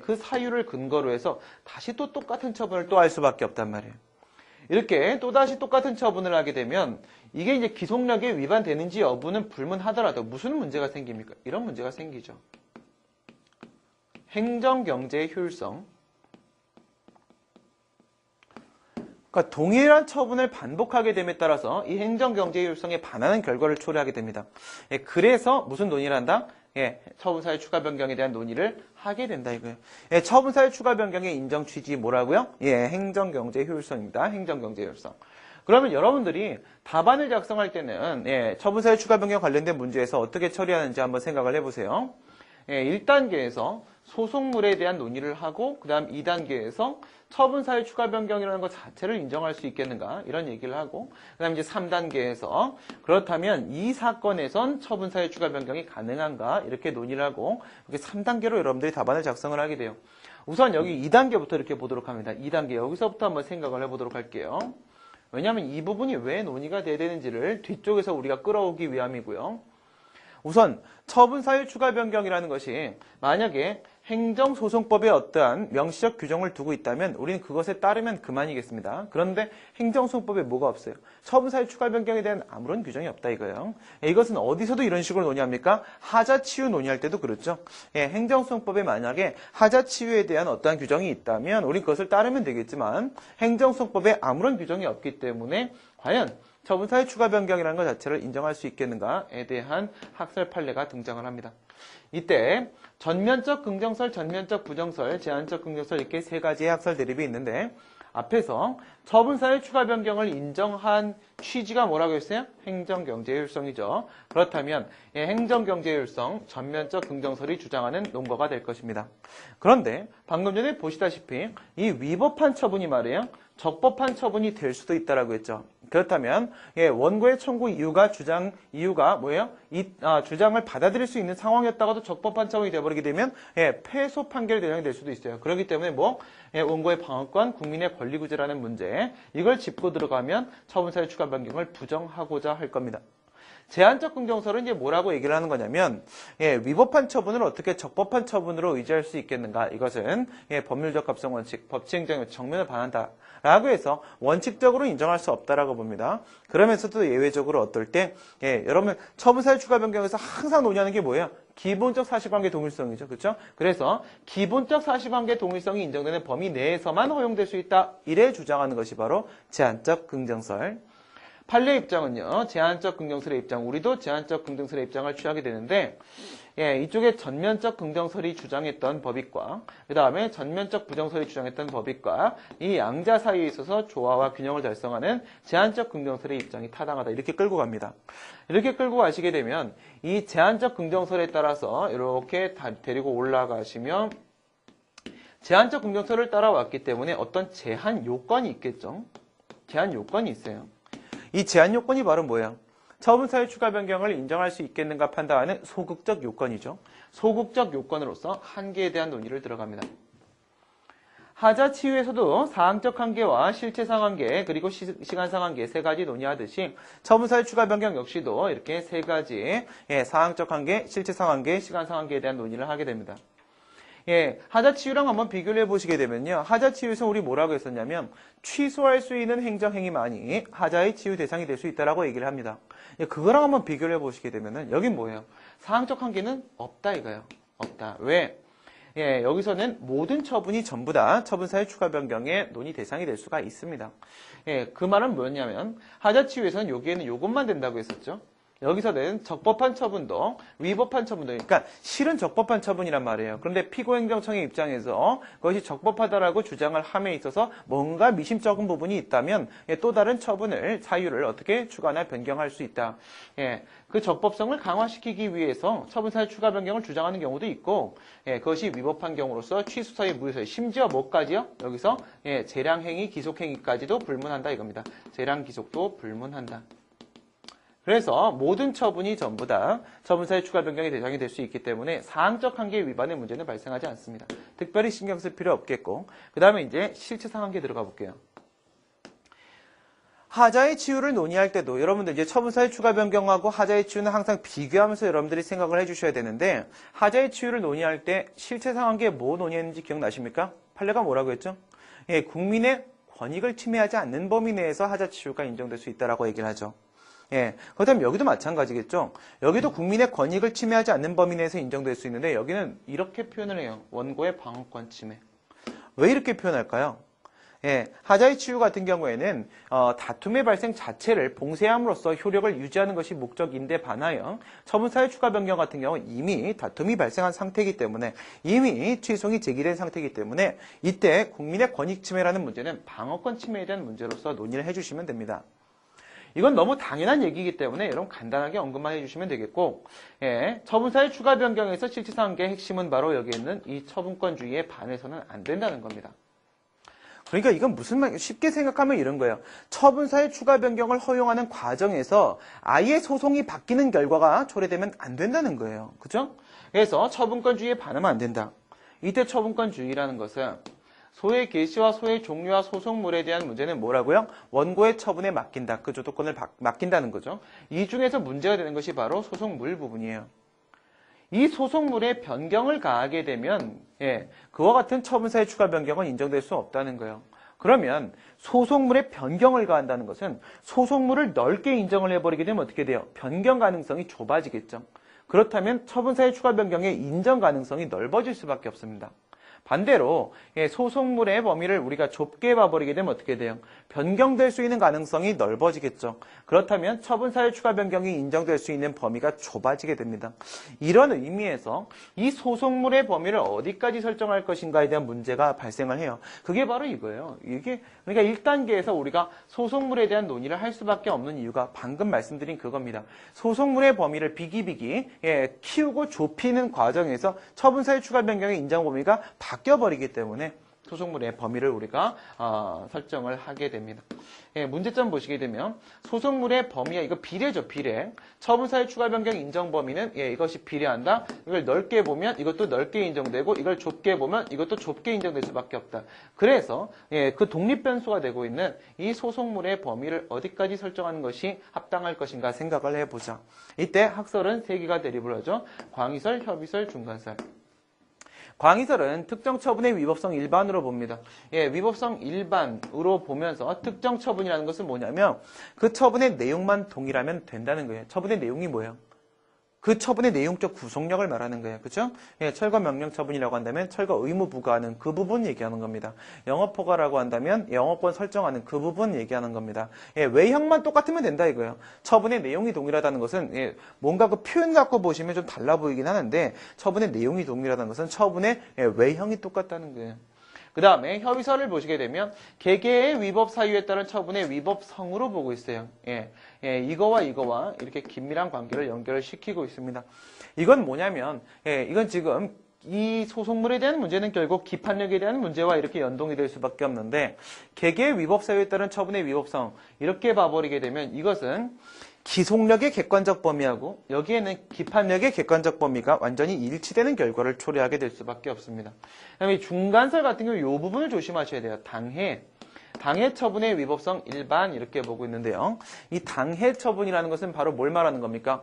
그 사유를 근거로 해서 다시 또 똑같은 처분을 또 할 수밖에 없단 말이에요. 이렇게 또다시 똑같은 처분을 하게 되면 이게 이제 기속력에 위반되는지 여부는 불문하더라도 무슨 문제가 생깁니까? 이런 문제가 생기죠. 행정경제의 효율성. 그러니까 동일한 처분을 반복하게 됨에 따라서 이 행정경제의 효율성에 반하는 결과를 초래하게 됩니다. 그래서 무슨 논의를 한다? 예, 처분사유 추가 변경에 대한 논의를 하게 된다 이거예요. 예, 처분사유 추가 변경의 인정 취지 뭐라고요? 예, 행정경제 효율성입니다. 행정경제 효율성. 그러면 여러분들이 답안을 작성할 때는 예, 처분사유 추가 변경 관련된 문제에서 어떻게 처리하는지 한번 생각을 해보세요. 예, 1단계에서 소송물에 대한 논의를 하고 그 다음 2단계에서 처분사유 추가 변경이라는 것 자체를 인정할 수 있겠는가 이런 얘기를 하고 그 다음 이제 3단계에서 그렇다면 이 사건에선 처분사유 추가 변경이 가능한가 이렇게 논의를 하고 이렇게 3단계로 여러분들이 답안을 작성을 하게 돼요. 우선 여기 2단계부터 이렇게 보도록 합니다. 2단계 여기서부터 한번 생각을 해보도록 할게요. 왜냐하면 이 부분이 왜 논의가 돼야 되는지를 뒤쪽에서 우리가 끌어오기 위함이고요. 우선 처분사유 추가 변경이라는 것이 만약에 행정소송법에 어떠한 명시적 규정을 두고 있다면 우리는 그것에 따르면 그만이겠습니다. 그런데 행정소송법에 뭐가 없어요? 처분사유 추가 변경에 대한 아무런 규정이 없다 이거예요. 이것은 어디서도 이런 식으로 논의합니까? 하자치유 논의할 때도 그렇죠. 예, 행정소송법에 만약에 하자치유에 대한 어떠한 규정이 있다면 우리는 그것을 따르면 되겠지만 행정소송법에 아무런 규정이 없기 때문에 과연 처분사유 추가 변경이라는 것 자체를 인정할 수 있겠는가에 대한 학설 판례가 등장을 합니다. 이때 전면적 긍정설, 전면적 부정설, 제한적 긍정설 이렇게 세 가지의 학설 대립이 있는데 앞에서 처분사유 추가 변경을 인정한 취지가 뭐라고 했어요? 행정경제효율성이죠. 그렇다면 행정경제효율성, 전면적 긍정설이 주장하는 논거가 될 것입니다. 그런데 방금 전에 보시다시피 이 위법한 처분이 말이에요. 적법한 처분이 될 수도 있다라고 했죠. 그렇다면 원고의 청구 이유가 뭐예요? 주장을 받아들일 수 있는 상황이었다가도 적법한 처분이 되어버리게 되면 패소 판결 대상이 될 수도 있어요. 그렇기 때문에 원고의 방어권, 국민의 권리구제라는 문제 이걸 짚고 들어가면 처분사유 추가 변경을 부정하고자 할 겁니다. 제한적 긍정설은 이제 뭐라고 얘기를 하는 거냐면 위법한 처분을 어떻게 적법한 처분으로 의지할 수 있겠는가 이것은 법률적 합성 원칙, 법치행정의 정면을 반한다라고 해서 원칙적으로 인정할 수 없다라고 봅니다. 그러면서도 예외적으로 어떨 때 여러분 처분사유 추가 변경에서 항상 논의하는 게 뭐예요? 기본적 사실관계 동일성이죠. 그렇죠? 그래서 기본적 사실관계 동일성이 인정되는 범위 내에서만 허용될 수 있다. 이래 주장하는 것이 바로 제한적 긍정설. 판례 입장은요. 제한적 긍정설의 입장, 우리도 제한적 긍정설의 입장을 취하게 되는데 이쪽에 전면적 긍정설이 주장했던 법익과 그 다음에 전면적 부정설이 주장했던 법익과 이 양자 사이에 있어서 조화와 균형을 달성하는 제한적 긍정설의 입장이 타당하다. 이렇게 끌고 갑니다. 이렇게 끌고 가시게 되면 이 제한적 긍정설에 따라서 이렇게 데리고 올라가시면 제한적 긍정설을 따라왔기 때문에 어떤 제한 요건이 있겠죠. 제한 요건이 있어요. 이 제한 요건이 바로 뭐예요? 처분사유 추가 변경을 인정할 수 있겠는가 판단하는 소극적 요건이죠. 소극적 요건으로서 한계에 대한 논의를 들어갑니다. 하자치유에서도 사항적 한계와 실체상 한계 그리고 시간상 한계 세 가지 논의하듯이 처분사유 추가 변경 역시도 이렇게 세 가지 사항적 한계, 실체상 한계, 시간상 한계에 대한 논의를 하게 됩니다. 하자치유랑 한번 비교를 해보시게 되면요. 하자치유에서 우리 뭐라고 했었냐면 취소할 수 있는 행정행위만이 하자의 치유 대상이 될 수 있다라고 얘기를 합니다. 그거랑 한번 비교를 해보시게 되면은 여긴 뭐예요? 사항적 한계는 없다 이거예요. 없다. 왜? 여기서는 모든 처분이 전부 다 처분사유 추가 변경의 논의 대상이 될 수가 있습니다. 그 말은 뭐였냐면 하자치유에서는 여기에는 요것만 된다고 했었죠. 여기서는 적법한 처분도 위법한 처분도 그러니까 실은 적법한 처분이란 말이에요. 그런데 피고행정청의 입장에서 그것이 적법하다라고 주장을 함에 있어서 뭔가 미심쩍은 부분이 있다면 또 다른 처분을 사유를 어떻게 추가나 변경할 수 있다. 그 적법성을 강화시키기 위해서 처분사유 추가 변경을 주장하는 경우도 있고 그것이 위법한 경우로서 취소 사유 무효 심지어 뭐까지요? 여기서 재량행위 기속행위까지도 불문한다 이겁니다. 재량 기속도 불문한다. 그래서 모든 처분이 전부 다 처분사유 추가 변경의 대상이 될 수 있기 때문에 사항적 한계 위반의 문제는 발생하지 않습니다. 특별히 신경 쓸 필요 없겠고 그 다음에 이제 실체상 한계 들어가 볼게요. 하자의 치유를 논의할 때도 여러분들 이제 처분사유 추가 변경하고 하자의 치유는 항상 비교하면서 여러분들이 생각을 해주셔야 되는데 하자의 치유를 논의할 때 실체상 한계 뭐 논의했는지 기억나십니까? 판례가 뭐라고 했죠? 국민의 권익을 침해하지 않는 범위 내에서 하자 치유가 인정될 수 있다라고 얘기를 하죠. 그렇다면 여기도 마찬가지겠죠. 여기도 국민의 권익을 침해하지 않는 범위 내에서 인정될 수 있는데 여기는 이렇게 표현을 해요. 원고의 방어권 침해. 왜 이렇게 표현할까요? 하자의 치유 같은 경우에는 다툼의 발생 자체를 봉쇄함으로써 효력을 유지하는 것이 목적인데 반하여 처분사유 추가 변경 같은 경우는 이미 다툼이 발생한 상태이기 때문에 이미 취소송이 제기된 상태이기 때문에 이때 국민의 권익 침해라는 문제는 방어권 침해에 대한 문제로서 논의를 해주시면 됩니다. 이건 너무 당연한 얘기이기 때문에 여러분 간단하게 언급만 해주시면 되겠고, 처분사유 추가 변경에서 실질상의 핵심은 바로 여기 있는 이 처분권주의에 반해서는 안 된다는 겁니다. 그러니까 이건 무슨 말, 쉽게 생각하면 이런 거예요. 처분사유 추가 변경을 허용하는 과정에서 아예 소송이 바뀌는 결과가 초래되면 안 된다는 거예요. 그죠? 그래서 처분권주의에 반하면 안 된다. 이때 처분권주의라는 것은 소의 개시와 소의 종류와 소송물에 대한 문제는 뭐라고요? 원고의 처분에 맡긴다. 그 주도권을 맡긴다는 거죠. 이 중에서 문제가 되는 것이 바로 소송물 부분이에요. 이 소송물에 변경을 가하게 되면 그와 같은 처분사유 추가 변경은 인정될 수 없다는 거예요. 그러면 소송물에 변경을 가한다는 것은 소송물을 넓게 인정을 해버리게 되면 어떻게 돼요? 변경 가능성이 좁아지겠죠. 그렇다면 처분사유 추가 변경의 인정 가능성이 넓어질 수밖에 없습니다. 반대로 소송물의 범위를 우리가 좁게 봐버리게 되면 어떻게 돼요? 변경될 수 있는 가능성이 넓어지겠죠. 그렇다면 처분사유 추가 변경이 인정될 수 있는 범위가 좁아지게 됩니다. 이런 의미에서 이 소송물의 범위를 어디까지 설정할 것인가에 대한 문제가 발생을 해요. 그게 바로 이거예요. 그러니까 1단계에서 우리가 소송물에 대한 논의를 할 수밖에 없는 이유가 방금 말씀드린 그겁니다. 소송물의 범위를 비기비기 키우고 좁히는 과정에서 처분사유 추가 변경의 인정 범위가 바뀌어버리기 때문에 소송물의 범위를 우리가 설정을 하게 됩니다. 문제점 보시게 되면 소송물의 범위가 이거 비례죠. 비례. 처분사유 추가 변경 인정 범위는 이것이 비례한다. 이걸 넓게 보면 이것도 넓게 인정되고 이걸 좁게 보면 이것도 좁게 인정될 수밖에 없다. 그래서 그 독립 변수가 되고 있는 이 소송물의 범위를 어디까지 설정하는 것이 합당할 것인가 생각을 해보자. 이때 학설은 세 개가 대립을 하죠. 광의설, 협의설, 중간설. 광의설은 특정 처분의 위법성 일반으로 봅니다. 위법성 일반으로 보면서 특정 처분이라는 것은 뭐냐면 그 처분의 내용만 동일하면 된다는 거예요. 처분의 내용이 뭐예요? 그 처분의 내용적 구속력을 말하는 거예요. 그죠? 철거 명령 처분이라고 한다면 철거 의무 부과하는 그 부분 얘기하는 겁니다. 영업 허가라고 한다면 영업권 설정하는 그 부분 얘기하는 겁니다. 외형만 똑같으면 된다 이거예요. 처분의 내용이 동일하다는 것은 뭔가 그 표현 갖고 보시면 좀 달라 보이긴 하는데 처분의 내용이 동일하다는 것은 처분의 외형이 똑같다는 거예요. 그 다음에 협의설을 보시게 되면 개개의 위법 사유에 따른 처분의 위법성으로 보고 있어요. 이거와 이거와 이렇게 긴밀한 관계를 연결을 시키고 있습니다. 이건 뭐냐면 이건 지금 이 소송물에 대한 문제는 결국 기판력에 대한 문제와 이렇게 연동이 될 수밖에 없는데 개개의 위법 사유에 따른 처분의 위법성 이렇게 봐버리게 되면 이것은 기속력의 객관적 범위하고 여기에는 기판력의 객관적 범위가 완전히 일치되는 결과를 초래하게 될 수밖에 없습니다. 그다음에 중간설 같은 경우 이 부분을 조심하셔야 돼요. 당해 처분의 위법성 일반 이렇게 보고 있는데요. 이 당해 처분이라는 것은 바로 뭘 말하는 겁니까?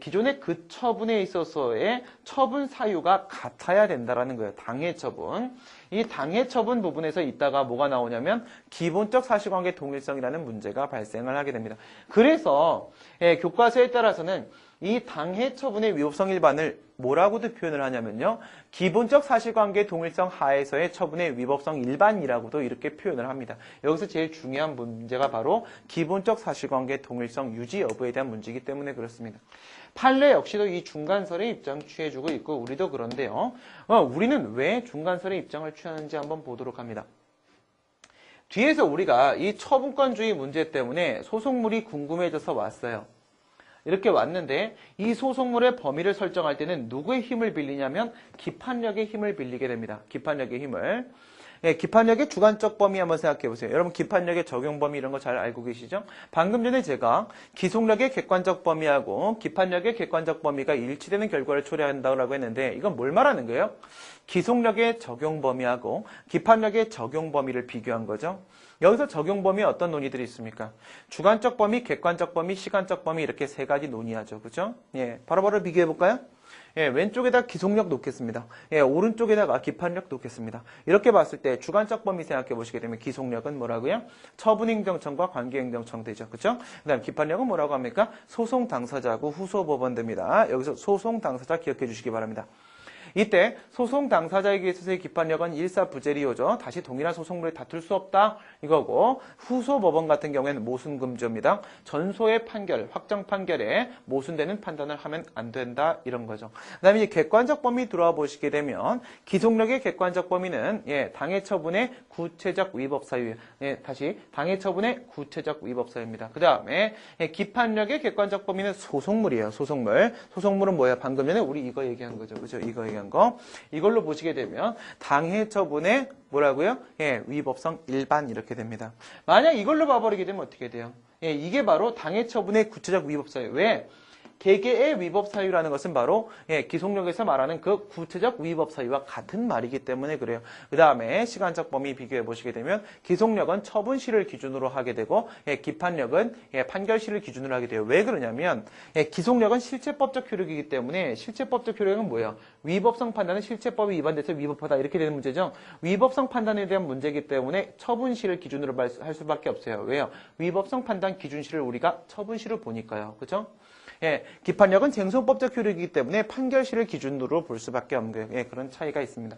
기존의 그 처분에 있어서의 처분 사유가 같아야 된다라는 거예요. 당해 처분. 이 당해 처분 부분에서 있다가 뭐가 나오냐면 기본적 사실관계 동일성이라는 문제가 발생을 하게 됩니다. 그래서 교과서에 따라서는 이 당해 처분의 위법성 일반을 뭐라고도 표현을 하냐면요. 기본적 사실관계 동일성 하에서의 처분의 위법성 일반이라고도 이렇게 표현을 합니다. 여기서 제일 중요한 문제가 바로 기본적 사실관계 동일성 유지 여부에 대한 문제이기 때문에 그렇습니다. 판례 역시도 이 중간설의 입장 취해주고 있고 우리도 그런데요. 우리는 왜 중간설의 입장을 취하는지 한번 보도록 합니다. 뒤에서 우리가 이 처분권주의 문제 때문에 소송물이 궁금해져서 왔어요. 이렇게 왔는데 이 소송물의 범위를 설정할 때는 누구의 힘을 빌리냐면 기판력의 힘을 빌리게 됩니다. 기판력의 힘을. 기판력의 주관적 범위 한번 생각해 보세요. 여러분 기판력의 적용 범위 이런 거 잘 알고 계시죠? 방금 전에 제가 기속력의 객관적 범위하고 기판력의 객관적 범위가 일치되는 결과를 초래한다고 했는데 이건 뭘 말하는 거예요? 기속력의 적용 범위하고 기판력의 적용 범위를 비교한 거죠. 여기서 적용 범위에 어떤 논의들이 있습니까? 주관적 범위, 객관적 범위, 시간적 범위 이렇게 세 가지 논의하죠. 그죠? 바로바로 비교해 볼까요? 왼쪽에다 기속력 놓겠습니다. 오른쪽에다가 기판력 놓겠습니다. 이렇게 봤을 때 주관적 범위 생각해 보시게 되면 기속력은 뭐라고요? 처분행정청과 관계행정청 되죠. 그죠? 그 다음 기판력은 뭐라고 합니까? 소송 당사자하고 후소 법원 됩니다. 여기서 소송 당사자 기억해 주시기 바랍니다. 이때 소송 당사자에게 있어서의 기판력은 일사부재리요죠. 다시 동일한 소송물에 다툴 수 없다 이거고, 후소 법원 같은 경우에는 모순금지입니다. 전소의 판결, 확정 판결에 모순되는 판단을 하면 안 된다 이런 거죠. 그다음에 이제 객관적 범위 들어와 보시게 되면 기속력의 객관적 범위는 당해 처분의 구체적 위법 사유, 다시 당해 처분의 구체적 위법 사유입니다. 그다음에 기판력의 객관적 범위는 소송물이에요. 소송물. 소송물은 뭐야? 방금 전에 우리 이거 얘기한 거죠. 그죠? 이거 얘기한 거. 이걸로 보시게 되면 당해 처분의 뭐라고요? 위법성 일반 이렇게 됩니다. 만약 이걸로 봐버리게 되면 어떻게 돼요? 이게 바로 당해 처분의 구체적 위법 사유. 왜? 개개의 위법 사유라는 것은 바로 기속력에서 말하는 그 구체적 위법 사유와 같은 말이기 때문에 그래요. 그 다음에 시간적 범위 비교해 보시게 되면 기속력은 처분시를 기준으로 하게 되고 기판력은 판결시를 기준으로 하게 돼요. 왜 그러냐면 기속력은 실체법적 효력이기 때문에 실체법적 효력은 뭐예요? 위법성 판단은 실체법이 위반돼서 위법하다 이렇게 되는 문제죠. 위법성 판단에 대한 문제이기 때문에 처분시를 기준으로 할 수밖에 없어요. 왜요? 위법성 판단 기준시를 우리가 처분시로 보니까요. 그죠? 기판력은 쟁송법적 효력이기 때문에 판결시를 기준으로 볼 수밖에 없는 거예요. 그런 차이가 있습니다.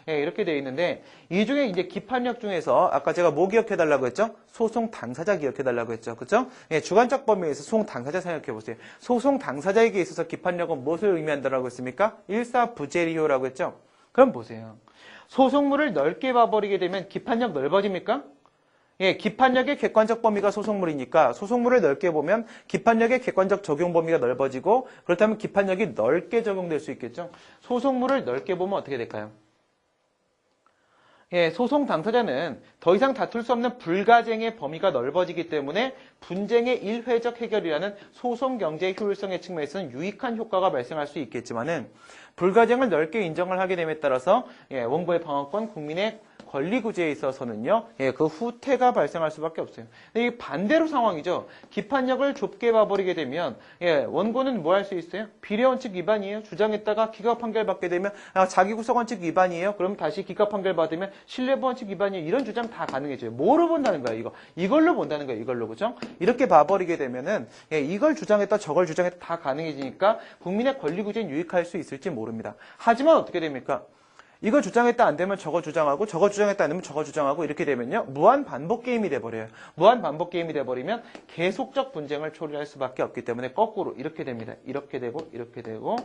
이렇게 되어 있는데 이 중에 이제 기판력 중에서 아까 제가 뭐 기억해 달라고 했죠? 소송 당사자 기억해 달라고 했죠. 그렇죠? 주관적 범위에서 소송 당사자 생각해 보세요. 소송 당사자에게 있어서 기판력은 무엇을 의미한다라고 했습니까? 일사부재리효라고 했죠. 그럼 보세요. 소송물을 넓게 봐버리게 되면 기판력 넓어집니까? 기판력의 객관적 범위가 소송물이니까 소송물을 넓게 보면 기판력의 객관적 적용 범위가 넓어지고 그렇다면 기판력이 넓게 적용될 수 있겠죠. 소송물을 넓게 보면 어떻게 될까요? 소송 당사자는 더 이상 다툴 수 없는 불가쟁의 범위가 넓어지기 때문에 분쟁의 일회적 해결이라는 소송 경제의 효율성의 측면에서는 유익한 효과가 발생할 수 있겠지만은 불가쟁을 넓게 인정을 하게 됨에 따라서 원고의 방어권, 국민의 권리 구제에 있어서는요, 그 후퇴가 발생할 수밖에 없어요. 근데 이 반대로 상황이죠. 기판력을 좁게 봐버리게 되면, 원고는 뭐 할 수 있어요? 비례원칙 위반이에요. 주장했다가 기각 판결 받게 되면, 자기 구속원칙 위반이에요. 그럼 다시 기각 판결 받으면 신뢰보원칙 위반이에요. 이런 주장 다 가능해져요. 뭐로 본다는 거야, 이거? 이걸로 본다는 거예요, 이걸로. 그죠? 이렇게 봐버리게 되면은, 이걸 주장했다, 저걸 주장했다 다 가능해지니까 국민의 권리 구제는 유익할 수 있을지 모릅니다. 하지만 어떻게 됩니까? 이거 주장했다 안 되면 저거 주장하고 저거 주장했다 안 되면 저거 주장하고 이렇게 되면요. 무한 반복 게임이 돼버려요. 무한 반복 게임이 돼버리면 계속적 분쟁을 초래할 수밖에 없기 때문에 거꾸로 이렇게 됩니다. 이렇게 되고 이렇게 되고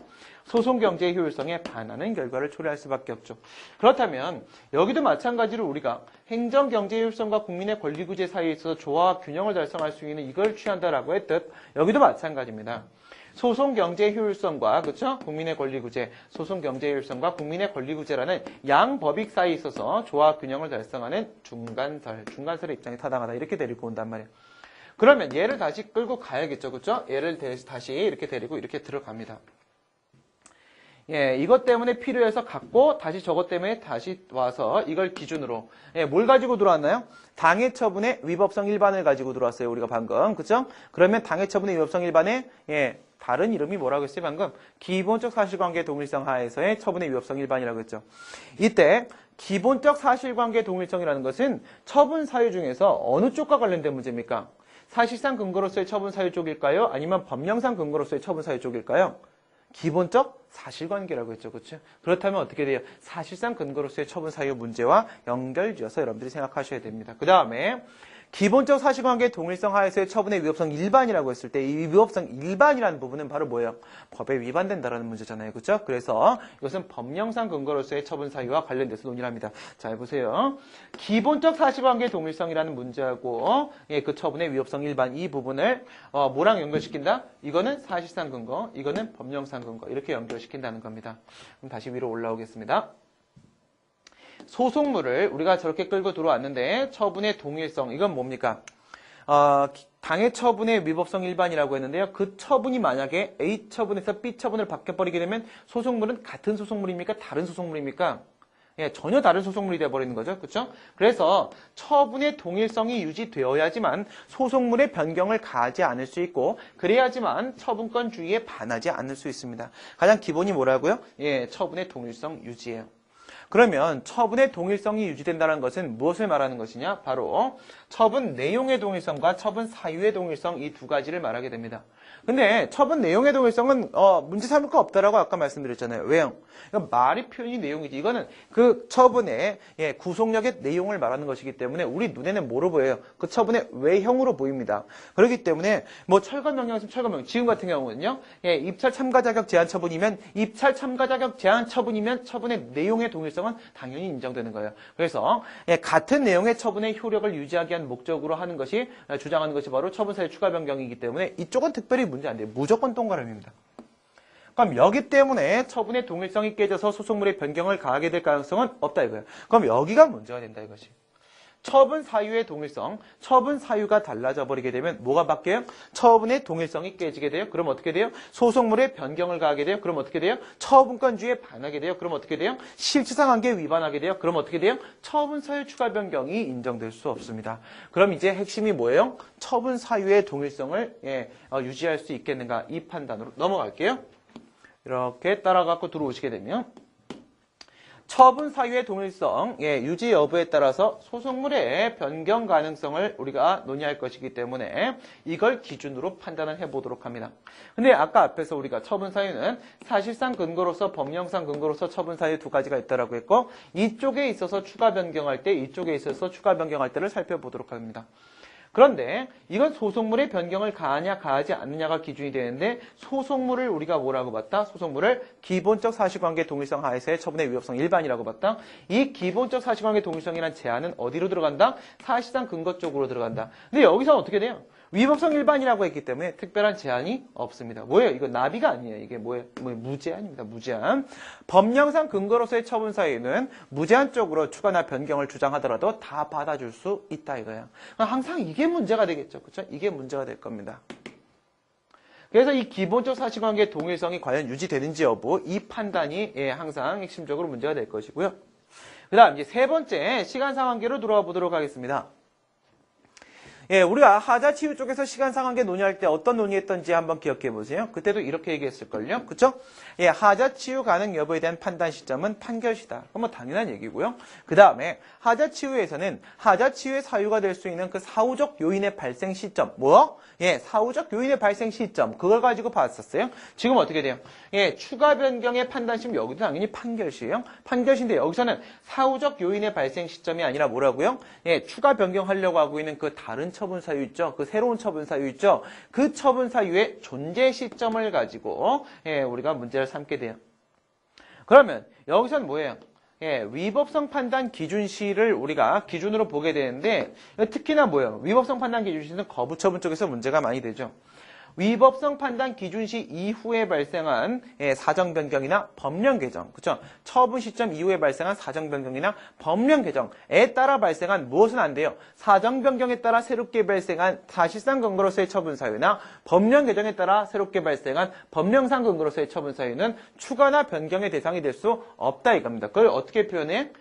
소송 경제의 효율성에 반하는 결과를 초래할 수밖에 없죠. 그렇다면 여기도 마찬가지로 우리가 행정 경제의 효율성과 국민의 권리 구제 사이에 있어서 조화와 균형을 달성할 수 있는 이걸 취한다라고 했듯 여기도 마찬가지입니다. 소송 경제 효율성과 그렇죠? 국민의 권리 구제, 소송 경제 효율성과 국민의 권리 구제라는 양 법익 사이에 있어서 조화 균형을 달성하는 중간설의 입장이 타당하다 이렇게 데리고 온단 말이에요. 그러면 얘를 다시 끌고 가야겠죠, 그렇죠? 얘를 다시 이렇게 데리고 이렇게 들어갑니다. 이것 때문에 필요해서 갖고 다시 저것 때문에 다시 와서 이걸 기준으로 뭘 가지고 들어왔나요? 당해 처분의 위법성 일반을 가지고 들어왔어요. 우리가 방금. 그죠? 그러면 당해 처분의 위법성 일반에 다른 이름이 뭐라고 했어요? 방금 기본적 사실관계 동일성 하에서의 처분의 위법성 일반이라고 했죠. 이때 기본적 사실관계 동일성이라는 것은 처분 사유 중에서 어느 쪽과 관련된 문제입니까? 사실상 근거로서의 처분 사유 쪽일까요? 아니면 법령상 근거로서의 처분 사유 쪽일까요? 기본적 사실관계라고 했죠. 그렇죠? 그렇다면 어떻게 돼요? 사실상 근거로서의 처분 사유 문제와 연결지어서 여러분들이 생각하셔야 됩니다. 그 다음에 기본적 사실관계 동일성 하에서의 처분의 위법성 일반이라고 했을 때 이 위법성 일반이라는 부분은 바로 뭐예요? 법에 위반된다라는 문제잖아요. 그렇죠? 그래서 이것은 법령상 근거로서의 처분 사유와 관련돼서 논의를 합니다. 자, 보세요. 기본적 사실관계 동일성이라는 문제하고 그 처분의 위법성 일반 이 부분을 뭐랑 연결시킨다? 이거는 사실상 근거, 이거는 법령상 근거 이렇게 연결시킨다는 겁니다. 그럼 다시 위로 올라오겠습니다. 소송물을 우리가 저렇게 끌고 들어왔는데 처분의 동일성 이건 뭡니까? 당해 처분의 위법성 일반이라고 했는데요. 그 처분이 만약에 A 처분에서 B 처분을 바뀌어버리게 되면 소송물은 같은 소송물입니까? 다른 소송물입니까? 전혀 다른 소송물이 되어버리는 거죠. 그렇죠? 그래서 처분의 동일성이 유지되어야지만 소송물의 변경을 가하지 않을 수 있고 그래야지만 처분권주의에 반하지 않을 수 있습니다. 가장 기본이 뭐라고요? 처분의 동일성 유지예요. 그러면 처분의 동일성이 유지된다는 것은 무엇을 말하는 것이냐? 바로 처분 내용의 동일성과 처분 사유의 동일성 이 두 가지를 말하게 됩니다. 근데 처분 내용의 동일성은 문제 삼을 거 없다라고 아까 말씀드렸잖아요. 왜요? 그러니까 말이 표현이 내용이지. 이거는 그 처분의 구속력의 내용을 말하는 것이기 때문에 우리 눈에는 뭐로 보여요? 그 처분의 외형으로 보입니다. 그렇기 때문에 뭐 철거 명령 있으면 철거 명령. 지금 같은 경우는요. 입찰 참가 자격 제한 처분이면 입찰 참가 자격 제한 처분이면 처분의 내용의 동일성은 당연히 인정되는 거예요. 그래서 같은 내용의 처분의 효력을 유지하기 위한 목적으로 하는 것이 주장하는 것이 바로 처분사의 추가 변경이기 때문에 이쪽은 특별히 문제 안 돼요. 무조건 동그라미입니다. 그럼 여기 때문에 처분의 동일성이 깨져서 소송물의 변경을 가하게 될 가능성은 없다 이거예요. 그럼 여기가 문제가 된다 이것이. 처분 사유의 동일성, 처분 사유가 달라져 버리게 되면 뭐가 바뀌어요? 처분의 동일성이 깨지게 돼요. 그럼 어떻게 돼요? 소송물의 변경을 가하게 돼요. 그럼 어떻게 돼요? 처분권주의에 반하게 돼요. 그럼 어떻게 돼요? 실질상 한계에 위반하게 돼요. 그럼 어떻게 돼요? 처분 사유 추가 변경이 인정될 수 없습니다. 그럼 이제 핵심이 뭐예요? 처분 사유의 동일성을 유지할 수 있겠는가? 이 판단으로 넘어갈게요. 이렇게 따라갖고 들어오시게 되면 처분 사유의 동일성, 유지 여부에 따라서 소송물의 변경 가능성을 우리가 논의할 것이기 때문에 이걸 기준으로 판단을 해보도록 합니다. 근데 아까 앞에서 우리가 처분 사유는 사실상 근거로서 법령상 근거로서 처분 사유 두 가지가 있다라고 했고 이쪽에 있어서 추가 변경할 때 이쪽에 있어서 추가 변경할 때를 살펴보도록 합니다. 그런데 이건 소송물의 변경을 가하냐 가하지 않느냐가 기준이 되는데 소송물을 우리가 뭐라고 봤다? 소송물을 기본적 사실관계 동일성 하에서의 처분의 위법성 일반이라고 봤다. 이 기본적 사실관계 동일성이라는 제한은 어디로 들어간다? 사실상 근거 쪽으로 들어간다. 근데 여기서 어떻게 돼요? 위법성 일반이라고 했기 때문에 특별한 제한이 없습니다. 뭐예요? 이거 나비가 아니에요. 이게 뭐예요? 무제한입니다. 무제한. 법령상 근거로서의 처분 사유는 무제한 쪽으로 추가나 변경을 주장하더라도 다 받아줄 수 있다 이거예요. 항상 이게 문제가 되겠죠. 그렇죠? 이게 문제가 될 겁니다. 그래서 이 기본적 사실관계 동일성이 과연 유지되는지 여부 이 판단이 항상 핵심적으로 문제가 될 것이고요. 그 다음 이제 세 번째 시간 상한계로 들어와 보도록 하겠습니다. 우리가 하자 치유 쪽에서 시간 상한계 논의할 때 어떤 논의했던지 한번 기억해 보세요. 그때도 이렇게 얘기했을걸요. 그쵸? 하자 치유 가능 여부에 대한 판단 시점은 판결시다. 그건 뭐 당연한 얘기고요. 그 다음에 하자 치유에서는 하자 치유의 사유가 될 수 있는 그 사후적 요인의 발생 시점. 뭐? 사후적 요인의 발생 시점. 그걸 가지고 봤었어요. 지금 어떻게 돼요? 추가 변경의 판단심 여기도 당연히 판결시예요. 판결시인데 여기서는 사후적 요인의 발생 시점이 아니라 뭐라고요? 추가 변경하려고 하고 있는 그 다른 처분 사유 있죠? 그 새로운 처분 사유 있죠? 그 처분 사유의 존재 시점을 가지고 우리가 문제를 삼게 돼요. 그러면 여기서는 뭐예요? 위법성 판단 기준시를 우리가 기준으로 보게 되는데 특히나 뭐예요? 위법성 판단 기준시는 거부 처분 쪽에서 문제가 많이 되죠. 위법성 판단 기준시 이후에 발생한 사정 변경이나 법령 개정, 그렇죠? 처분 시점 이후에 발생한 사정 변경이나 법령 개정에 따라 발생한 무엇은 안 돼요? 사정 변경에 따라 새롭게 발생한 사실상 근거로서의 처분 사유나 법령 개정에 따라 새롭게 발생한 법령상 근거로서의 처분 사유는 추가나 변경의 대상이 될 수 없다 이겁니다. 그걸 어떻게 표현해?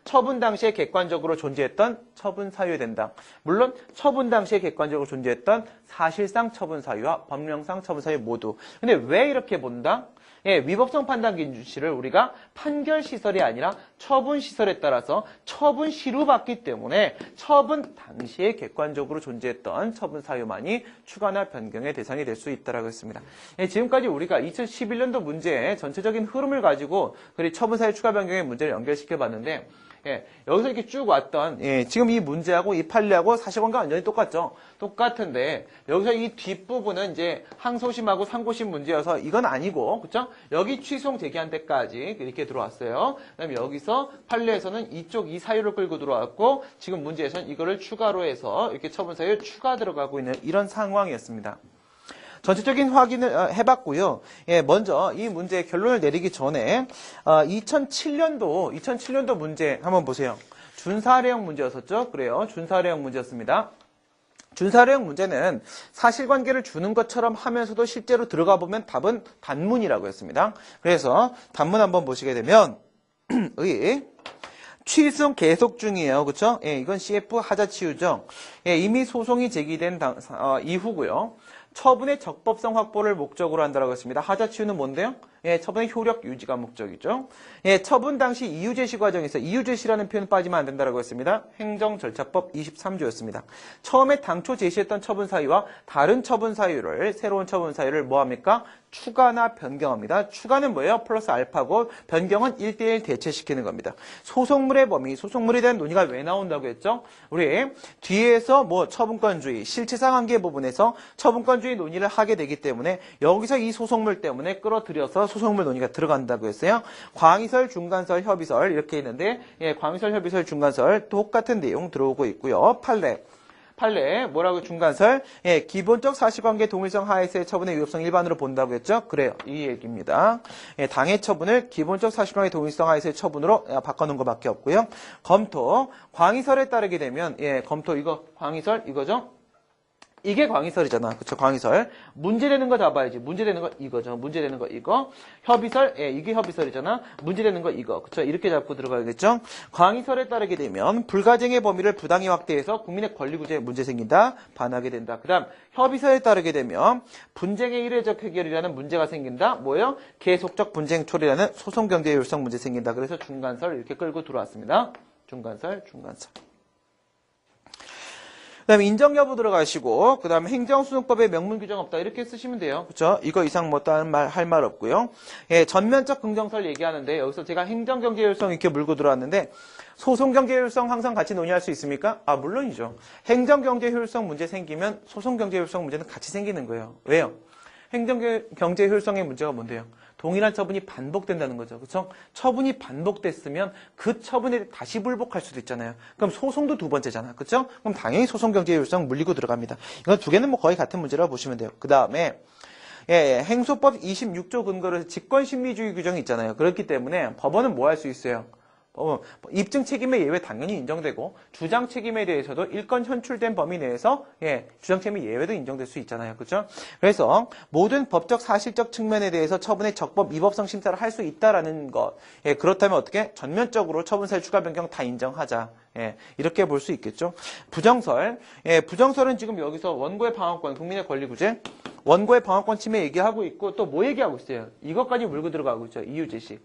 처분 당시에 객관적으로 존재했던 처분 사유에 된다. 물론 처분 당시에 객관적으로 존재했던 사실상 처분 사유와 법령상 처분 사유 모두. 근데 왜 이렇게 본다? 위법성 판단 기준시를 우리가 판결 시설이 아니라 처분 시설에 따라서 처분 시로 봤기 때문에 처분 당시에 객관적으로 존재했던 처분 사유만이 추가나 변경의 대상이 될 수 있다라고 했습니다. 지금까지 우리가 2011년도 문제의 전체적인 흐름을 가지고 처분 사유 추가 변경의 문제를 연결시켜 봤는데 여기서 이렇게 쭉 왔던 지금 이 문제하고 이 판례하고 사실관계가 완전히 똑같죠. 똑같은데 여기서 이 뒷부분은 이제 항소심하고 상고심 문제여서 이건 아니고 그렇죠? 여기 취소용 제기한 데까지 이렇게 들어왔어요. 그다음에 여기서 판례에서는 이쪽 이 사유를 끌고 들어왔고 지금 문제에서는 이거를 추가로 해서 이렇게 처분 사유 추가 들어가고 있는 이런 상황이었습니다. 전체적인 확인을 해봤고요. 먼저 이 문제의 결론을 내리기 전에 2007년도 문제 한번 보세요. 준사례형 문제였었죠? 그래요. 준사례형 문제였습니다. 준사례형 문제는 사실관계를 주는 것처럼 하면서도 실제로 들어가 보면 답은 단문이라고 했습니다. 그래서 단문 한번 보시게 되면 취소송 계속 중이에요. 그렇죠? 이건 CF 하자 치유죠. 이미 소송이 제기된 이후고요. 처분의 적법성 확보를 목적으로 한다고 했습니다. 하자 치유는 뭔데요? 예, 처분의 효력 유지가 목적이죠. 예, 처분 당시 이유 제시 과정에서 이유 제시라는 표현 빠지면 안 된다라고 했습니다. 행정절차법 23조였습니다. 처음에 당초 제시했던 처분 사유와 다른 처분 사유를 새로운 처분 사유를 뭐 합니까? 추가나 변경합니다. 추가는 뭐예요? 플러스 알파고 변경은 1대1 대체시키는 겁니다. 소송물의 범위, 소송물에 대한 논의가 왜 나온다고 했죠? 우리 뒤에서 뭐 처분권주의, 실체상 한계 부분에서 처분권주의 논의를 하게 되기 때문에 여기서 이 소송물 때문에 끌어들여서 소송물 논의가 들어간다고 했어요. 광의설, 중간설, 협의설 이렇게 있는데 예, 광의설, 협의설, 중간설 똑같은 내용 들어오고 있고요. 판례 뭐라고 중간설 예, 기본적 사실관계 동일성 하에서의 처분의 위법성 일반으로 본다고 했죠. 그래요. 이 얘기입니다. 예, 당해 처분을 기본적 사실관계 동일성 하에서의 처분으로 바꿔놓은 것밖에 없고요. 검토 광의설에 따르게 되면 예, 검토 이거 광의설 이거죠. 이게 광의설이잖아. 그쵸? 광의설. 문제되는 거 잡아야지. 문제되는 거 이거죠. 문제되는 거 이거. 협의설. 예, 이게 협의설이잖아. 문제되는 거 이거. 그쵸? 이렇게 잡고 들어가야겠죠? 광의설에 따르게 되면 불가증의 범위를 부당히 확대해서 국민의 권리 구제에 문제 생긴다. 반하게 된다. 그 다음 협의설에 따르게 되면 분쟁의 일회적 해결이라는 문제가 생긴다. 뭐예요? 계속적 분쟁 처리라는 소송 경제 효율성 문제 생긴다. 그래서 중간설 이렇게 끌고 들어왔습니다. 중간설. 그 다음에 인정 여부 들어가시고, 그 다음에 행정수능법에 명문 규정 없다. 이렇게 쓰시면 돼요. 그쵸? 이거 이상 뭐 다른 할 말 없고요. 예, 전면적 긍정설 얘기하는데, 여기서 제가 행정경제효율성 이렇게 물고 들어왔는데, 소송경제효율성 항상 같이 논의할 수 있습니까? 아, 물론이죠. 행정경제효율성 문제 생기면 소송경제효율성 문제는 같이 생기는 거예요. 왜요? 행정경제효율성의 문제가 뭔데요? 동일한 처분이 반복된다는 거죠. 그렇죠? 처분이 반복됐으면 그 처분에 다시 불복할 수도 있잖아요. 그럼 소송도 두 번째잖아. 그렇죠? 그럼 당연히 소송경제효율성 물리고 들어갑니다. 이건 두 개는 뭐 거의 같은 문제라고 보시면 돼요. 그 다음에 행소법 26조 근거로 해서 직권심리주의 규정이 있잖아요. 그렇기 때문에 법원은 뭐 할 수 있어요? 입증 책임의 예외 당연히 인정되고 주장 책임에 대해서도 일건 현출된 범위 내에서 주장 책임의 예외도 인정될 수 있잖아요. 그렇죠? 그래서 모든 법적 사실적 측면에 대해서 처분의 적법 위법성 심사를 할 수 있다라는 것. 그렇다면 어떻게? 전면적으로 처분사유 추가 변경 다 인정하자. 이렇게 볼 수 있겠죠. 부정설. 부정설은 지금 여기서 원고의 방어권, 국민의 권리 구제, 원고의 방어권 침해 얘기하고 있고 또 뭐 얘기하고 있어요? 이것까지 물고 들어가고 있죠. 이유 제시.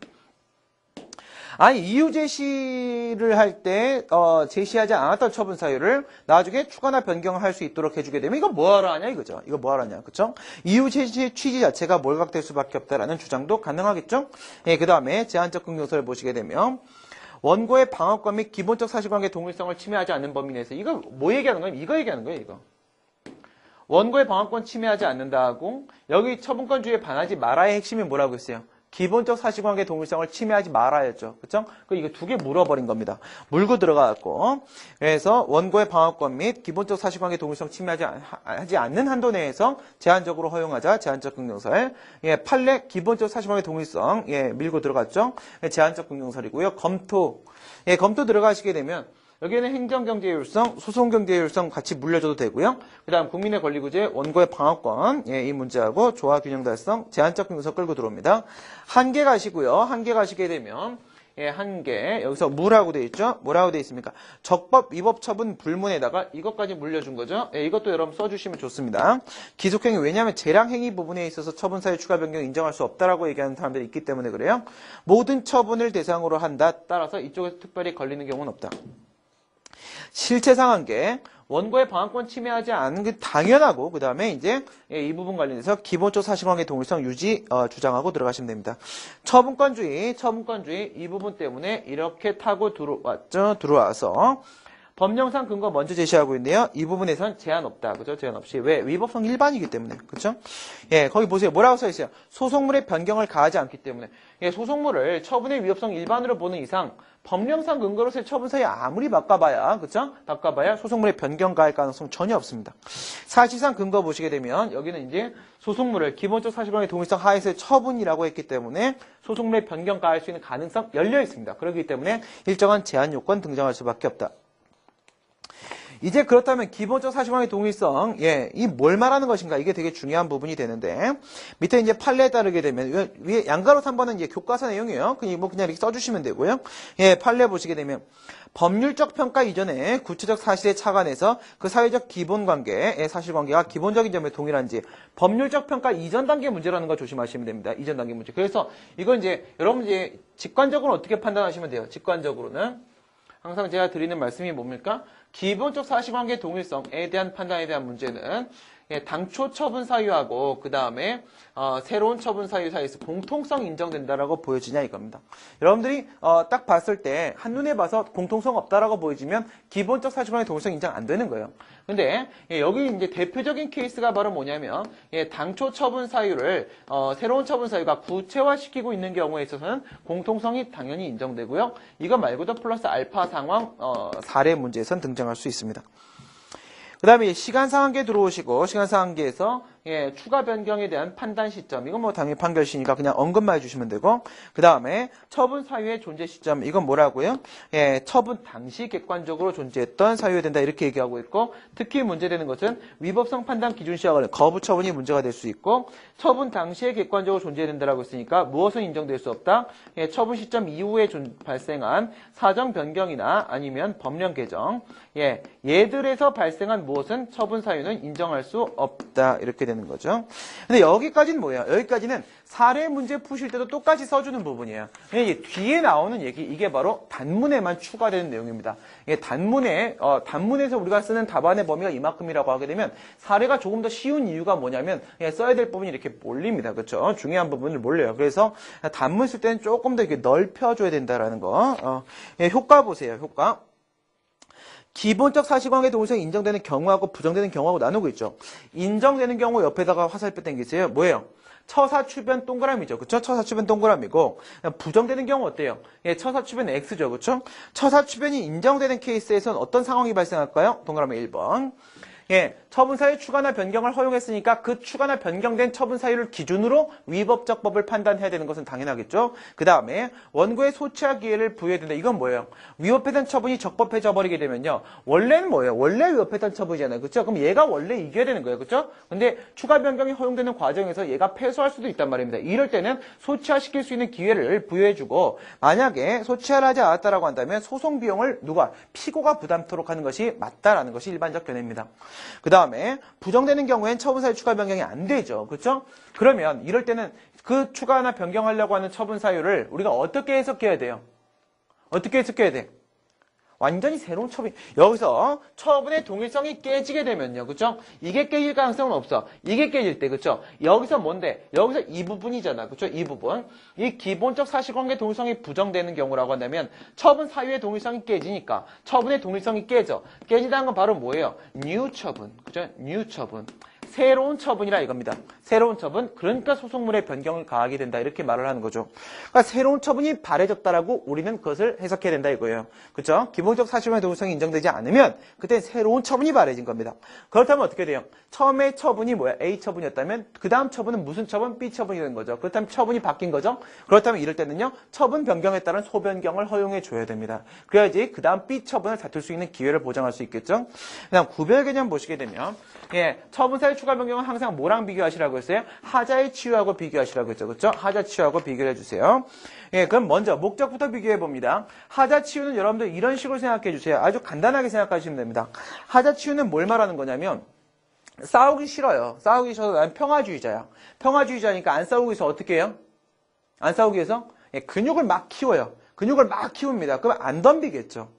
아니 이유 제시를 할 때 제시하지 않았던 처분 사유를 나중에 추가나 변경을 할 수 있도록 해주게 되면 이거 뭐하러 하냐 이거죠. 이거 뭐하러 하냐. 그쵸? 이유 제시의 취지 자체가 몰각될 수밖에 없다라는 주장도 가능하겠죠. 그 다음에 제한적 긍정설을 보시게 되면 원고의 방어권 및 기본적 사실관계 동일성을 침해하지 않는 범위 내에서 이거 뭐 얘기하는 거예요? 이거 얘기하는 거예요. 이거. 원고의 방어권 침해하지 않는다 하고 여기 처분권주의에 반하지 말아의 핵심이 뭐라고 했어요? 기본적 사실관계 동일성을 침해하지 말아야죠. 그쵸? 이거 두 개 물어버린 겁니다. 물고 들어가고 그래서 원고의 방어권 및 기본적 사실관계 동일성 침해하지 않는 한도 내에서 제한적으로 허용하자. 제한적 긍정설. 판례 기본적 사실관계 동일성 밀고 들어갔죠. 제한적 긍정설이고요. 검토. 검토 들어가시게 되면 여기에는 행정경제효율성, 소송경제효율성 같이 물려줘도 되고요. 그 다음 국민의 권리구제, 원고의 방어권 이 문제하고 조화 균형 달성, 제한적 긍정설 끌고 들어옵니다. 한계 가시고요. 한계 가시게 되면 한계 여기서 뭐라고 돼 있죠? 뭐라고 돼 있습니까? 적법 위법 처분 불문에다가 이것까지 물려준 거죠. 이것도 여러분 써주시면 좋습니다. 기속행위 왜냐하면 재량행위 부분에 있어서 처분사유 추가 변경 인정할 수 없다라고 얘기하는 사람들이 있기 때문에 그래요. 모든 처분을 대상으로 한다. 따라서 이쪽에서 특별히 걸리는 경우는 없다. 실체상 한계 원고의 방어권 침해하지 않은 게 당연하고 그 다음에 이제 이 부분 관련해서 기본적 사실관계 동일성 유지 주장하고 들어가시면 됩니다. 처분권주의 이 부분 때문에 이렇게 타고 들어와서 법령상 근거 먼저 제시하고 있네요. 이 부분에선 제한 없다. 그죠? 제한 없이. 왜? 위법성 일반이기 때문에. 그렇죠? 거기 보세요. 뭐라고 써 있어요? 소송물의 변경을 가하지 않기 때문에. 소송물을 처분의 위법성 일반으로 보는 이상 법령상 근거로서의 처분사유 아무리 바꿔봐야, 그렇죠? 바꿔봐야 소송물의 변경 가할 가능성 전혀 없습니다. 사실상 근거 보시게 되면 여기는 이제 소송물을 기본적 사실관계 동일성 하에서의 처분이라고 했기 때문에 소송물의 변경 가할 수 있는 가능성 열려 있습니다. 그렇기 때문에 일정한 제한 요건 등장할 수밖에 없다. 이제 그렇다면 기본적 사실관계 동일성, 이 뭘 말하는 것인가? 이게 되게 중요한 부분이 되는데, 밑에 이제 판례에 따르게 되면, 위에 양가로 3번은 이제 교과서 내용이에요. 그냥 이렇게 써주시면 되고요. 판례 보시게 되면, 법률적 평가 이전에 구체적 사실에 착안해서 그 사회적 기본관계의 사실관계가 기본적인 점에 동일한지, 법률적 평가 이전 단계 문제라는 거 조심하시면 됩니다. 이전 단계 문제. 그래서 이건 이제, 여러분 이제 직관적으로 어떻게 판단하시면 돼요? 직관적으로는. 항상 제가 드리는 말씀이 뭡니까? 기본적 사실관계 동일성에 대한 판단에 대한 문제는 당초 처분 사유하고 그 다음에 새로운 처분 사유 사이에서 공통성 인정된다라고 보여지냐 이겁니다. 여러분들이 딱 봤을 때 한눈에 봐서 공통성 없다라고 보여지면 기본적 사실관계 동일성 인정 안 되는 거예요. 근데 여기 이제 대표적인 케이스가 바로 뭐냐면 당초 처분 사유를 새로운 처분 사유가 구체화시키고 있는 경우에 있어서는 공통성이 당연히 인정되고요. 이거 말고도 플러스 알파 상황 사례 문제에선 등장할 수 있습니다. 그 다음에 시간상한계 들어오시고 시간상한계에서 추가 변경에 대한 판단 시점, 이건 뭐 당연히 판결시니까 그냥 언급만 해주시면 되고, 그 다음에 처분 사유의 존재 시점, 이건 뭐라고요? 처분 당시 객관적으로 존재했던 사유가 된다 이렇게 얘기하고 있고, 특히 문제되는 것은 위법성 판단 기준 시각을 거부 처분이 문제가 될 수 있고, 처분 당시에 객관적으로 존재된다라고 했으니까 무엇은 인정될 수 없다? 처분 시점 이후에 발생한 사정 변경이나 아니면 법령 개정, 얘들에서 발생한 무엇은 처분 사유는 인정할 수 없다 이렇게 되는 거죠. 근데 여기까지는 뭐예요? 여기까지는 사례 문제 푸실 때도 똑같이 써주는 부분이에요. 뒤에 나오는 얘기, 이게 바로 단문에만 추가되는 내용입니다. 단문에서 우리가 쓰는 답안의 범위가 이만큼이라고 하게 되면 사례가 조금 더 쉬운 이유가 뭐냐면 써야 될 부분이 이렇게 몰립니다. 그렇죠? 중요한 부분을 몰려요. 그래서 단문 쓸 때는 조금 더 이렇게 넓혀줘야 된다라는 거. 효과 보세요. 효과. 기본적 사실관계 동일성이 인정되는 경우하고 부정되는 경우하고 나누고 있죠. 인정되는 경우 옆에다가 화살표 땡기세요. 뭐예요? 처사추변 동그라미죠. 그쵸? 처사추변 동그라미고, 부정되는 경우 어때요? 처사추변 X죠. 그쵸? 처사추변이 인정되는 케이스에서는 어떤 상황이 발생할까요? 동그라미 1번. 처분사유 추가나 변경을 허용했으니까 그 추가나 변경된 처분사유를 기준으로 위법적 법을 판단해야 되는 것은 당연하겠죠. 그 다음에 원고의 소치할 기회를 부여해야 된다. 이건 뭐예요? 위법했던 처분이 적법해져 버리게 되면요. 원래는 뭐예요? 원래 위법했던 처분이잖아요. 그렇죠? 그럼 얘가 원래 이겨야 되는 거예요. 그렇죠? 근데 추가 변경이 허용되는 과정에서 얘가 패소할 수도 있단 말입니다. 이럴 때는 소치화시킬 수 있는 기회를 부여해주고, 만약에 소치화를 하지 않았다라고 한다면 소송 비용을 피고가 부담토록 하는 것이 맞다라는 것이 일반적 견해입니다. 그 다음에 부정되는 경우엔 처분사유 추가 변경이 안 되죠. 그렇죠? 그러면 이럴 때는 그 추가나 변경하려고 하는 처분사유를 우리가 어떻게 해석해야 돼요? 어떻게 해석해야 돼? 완전히 새로운 처분. 여기서 처분의 동일성이 깨지게 되면요. 그렇죠? 이게 깨질 가능성은 없어. 이게 깨질 때. 그렇죠? 여기서 뭔데? 여기서 이 부분이잖아. 그렇죠? 이 부분. 이 기본적 사실관계 동일성이 부정되는 경우라고 한다면 처분 사유의 동일성이 깨지니까 처분의 동일성이 깨져. 깨진다는 건 바로 뭐예요? new 처분. 그렇죠? new 처분. 새로운 처분이라 이겁니다. 새로운 처분, 그러니까 소송물에 변경을 가하게 된다 이렇게 말을 하는 거죠. 그러니까 새로운 처분이 발해졌다라고 우리는 그것을 해석해야 된다 이거예요. 그렇죠? 기본적 사실관계 동일성이 인정되지 않으면 그때 새로운 처분이 발해진 겁니다. 그렇다면 어떻게 돼요? 처음에 처분이 뭐야? A 처분이었다면 그 다음 처분은 무슨 처분? B 처분이 된 거죠. 그렇다면 처분이 바뀐 거죠. 그렇다면 이럴 때는요. 처분 변경에 따른 소변경을 허용해 줘야 됩니다. 그래야지 그 다음 B 처분을 다툴 수 있는 기회를 보장할 수 있겠죠. 그다음 구별 개념 보시게 되면 처분사유 추가 변경은 항상 뭐랑 비교하시라고 했어요? 하자의 치유하고 비교하시라고 했죠. 그렇죠? 하자 치유하고 비교를 해주세요. 그럼 먼저 목적부터 비교해 봅니다. 하자 치유는 여러분들 이런 식으로 생각해 주세요. 아주 간단하게 생각하시면 됩니다. 하자 치유는 뭘 말하는 거냐면 싸우기 싫어요. 싸우기 싫어서 난 평화주의자야. 평화주의자니까 안 싸우기 위해서 어떻게 해요? 안 싸우기 위해서 근육을 막 키워요. 근육을 막 키웁니다. 그러면 안 덤비겠죠.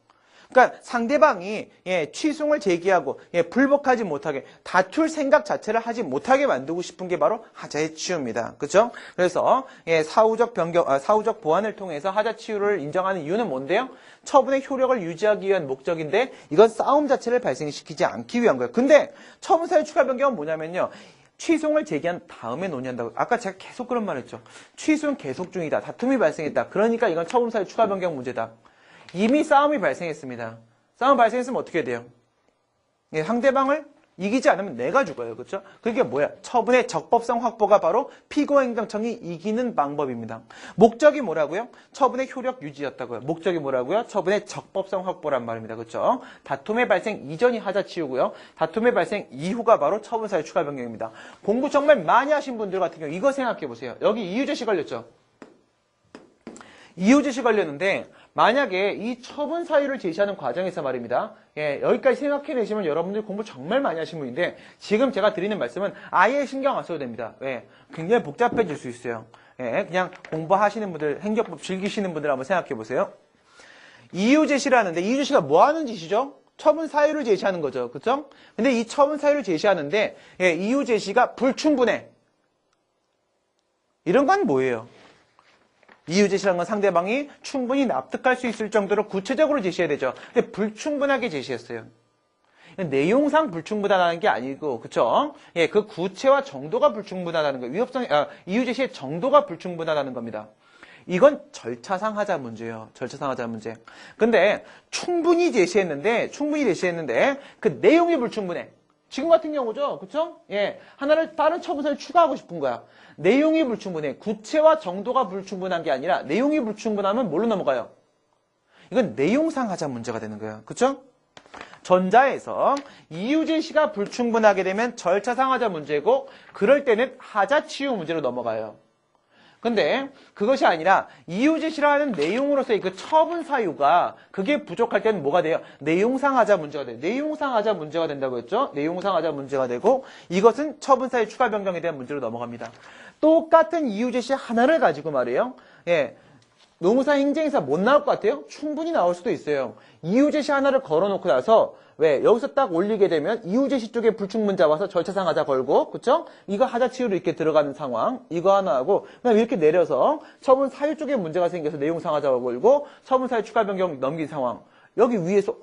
그러니까 상대방이 취송을 제기하고 불복하지 못하게 다툴 생각 자체를 하지 못하게 만들고 싶은 게 바로 하자의 치유입니다. 그렇죠? 그래서 사후적 변경, 사후적 보완을 통해서 하자 치유를 인정하는 이유는 뭔데요? 처분의 효력을 유지하기 위한 목적인데 이건 싸움 자체를 발생시키지 않기 위한 거예요. 근데 처분사유 추가 변경은 뭐냐면요. 취송을 제기한 다음에 논의한다고. 아까 제가 계속 그런 말 했죠. 취소는 계속 중이다. 다툼이 발생했다. 그러니까 이건 처분사유 추가 변경 문제다. 이미 싸움이 발생했습니다. 싸움 발생했으면 어떻게 돼요? 상대방을 이기지 않으면 내가 죽어요. 그렇죠? 그게 뭐야? 처분의 적법성 확보가 바로 피고행정청이 이기는 방법입니다. 목적이 뭐라고요? 처분의 효력 유지였다고요. 목적이 뭐라고요? 처분의 적법성 확보란 말입니다. 그렇죠? 다툼의 발생 이전이 하자 치우고요. 다툼의 발생 이후가 바로 처분사유 추가 변경입니다. 공부 정말 많이 하신 분들 같은 경우 이거 생각해 보세요. 여기 이유제시 걸렸죠? 이유제시 걸렸는데 만약에 이 처분 사유를 제시하는 과정에서 말입니다. 예, 여기까지 생각해내시면 여러분들 공부 정말 많이 하신 분인데 지금 제가 드리는 말씀은 아예 신경 안 써도 됩니다. 왜? 굉장히 복잡해질 수 있어요. 예, 그냥 공부하시는 분들, 행정법 즐기시는 분들 한번 생각해 보세요. 이유제시라는데 이유제시가 뭐 하는 짓이죠? 처분 사유를 제시하는 거죠. 그렇죠? 근데 이 처분 사유를 제시하는데 예, 이유제시가 불충분해. 이런 건 뭐예요? 이유 제시라는 건 상대방이 충분히 납득할 수 있을 정도로 구체적으로 제시해야 되죠. 근데 불충분하게 제시했어요. 내용상 불충분하다는 게 아니고, 그쵸? 예, 그 구체와 정도가 불충분하다는 거예요. 이유 제시의 정도가 불충분하다는 겁니다. 이건 절차상 하자 문제예요. 절차상 하자 문제. 근데 충분히 제시했는데 그 내용이 불충분해. 지금 같은 경우죠. 그쵸? 예. 하나를 다른 처분사를 추가하고 싶은 거야. 내용이 불충분해. 구체와 정도가 불충분한 게 아니라 내용이 불충분하면 뭘로 넘어가요? 이건 내용상 하자 문제가 되는 거예요. 그쵸? 전자에서 이유 제시가 불충분하게 되면 절차상 하자 문제고 그럴 때는 하자 치유 문제로 넘어가요. 근데 그것이 아니라 이유 제시라는 내용으로서의 그 처분 사유가 그게 부족할 때는 뭐가 돼요? 내용상 하자 문제가 돼요. 내용상 하자 문제가 된다고 했죠? 내용상 하자 문제가 되고 이것은 처분 사유 추가 변경에 대한 문제로 넘어갑니다. 똑같은 이유 제시 하나를 가지고 말이에요. 예. 노무사 행정에서 못 나올 것 같아요? 충분히 나올 수도 있어요. 이유 제시 하나를 걸어놓고 나서 왜 여기서 딱 올리게 되면 이유 제시 쪽에 불충분 잡아서 절차상 하자 걸고 그쵸? 이거 하자 치유로 이렇게 들어가는 상황 이거 하나 하고 그다음 이렇게 내려서 처분 사유 쪽에 문제가 생겨서 내용상 하자 걸고 처분 사유 추가 변경 넘긴 상황 여기 위에서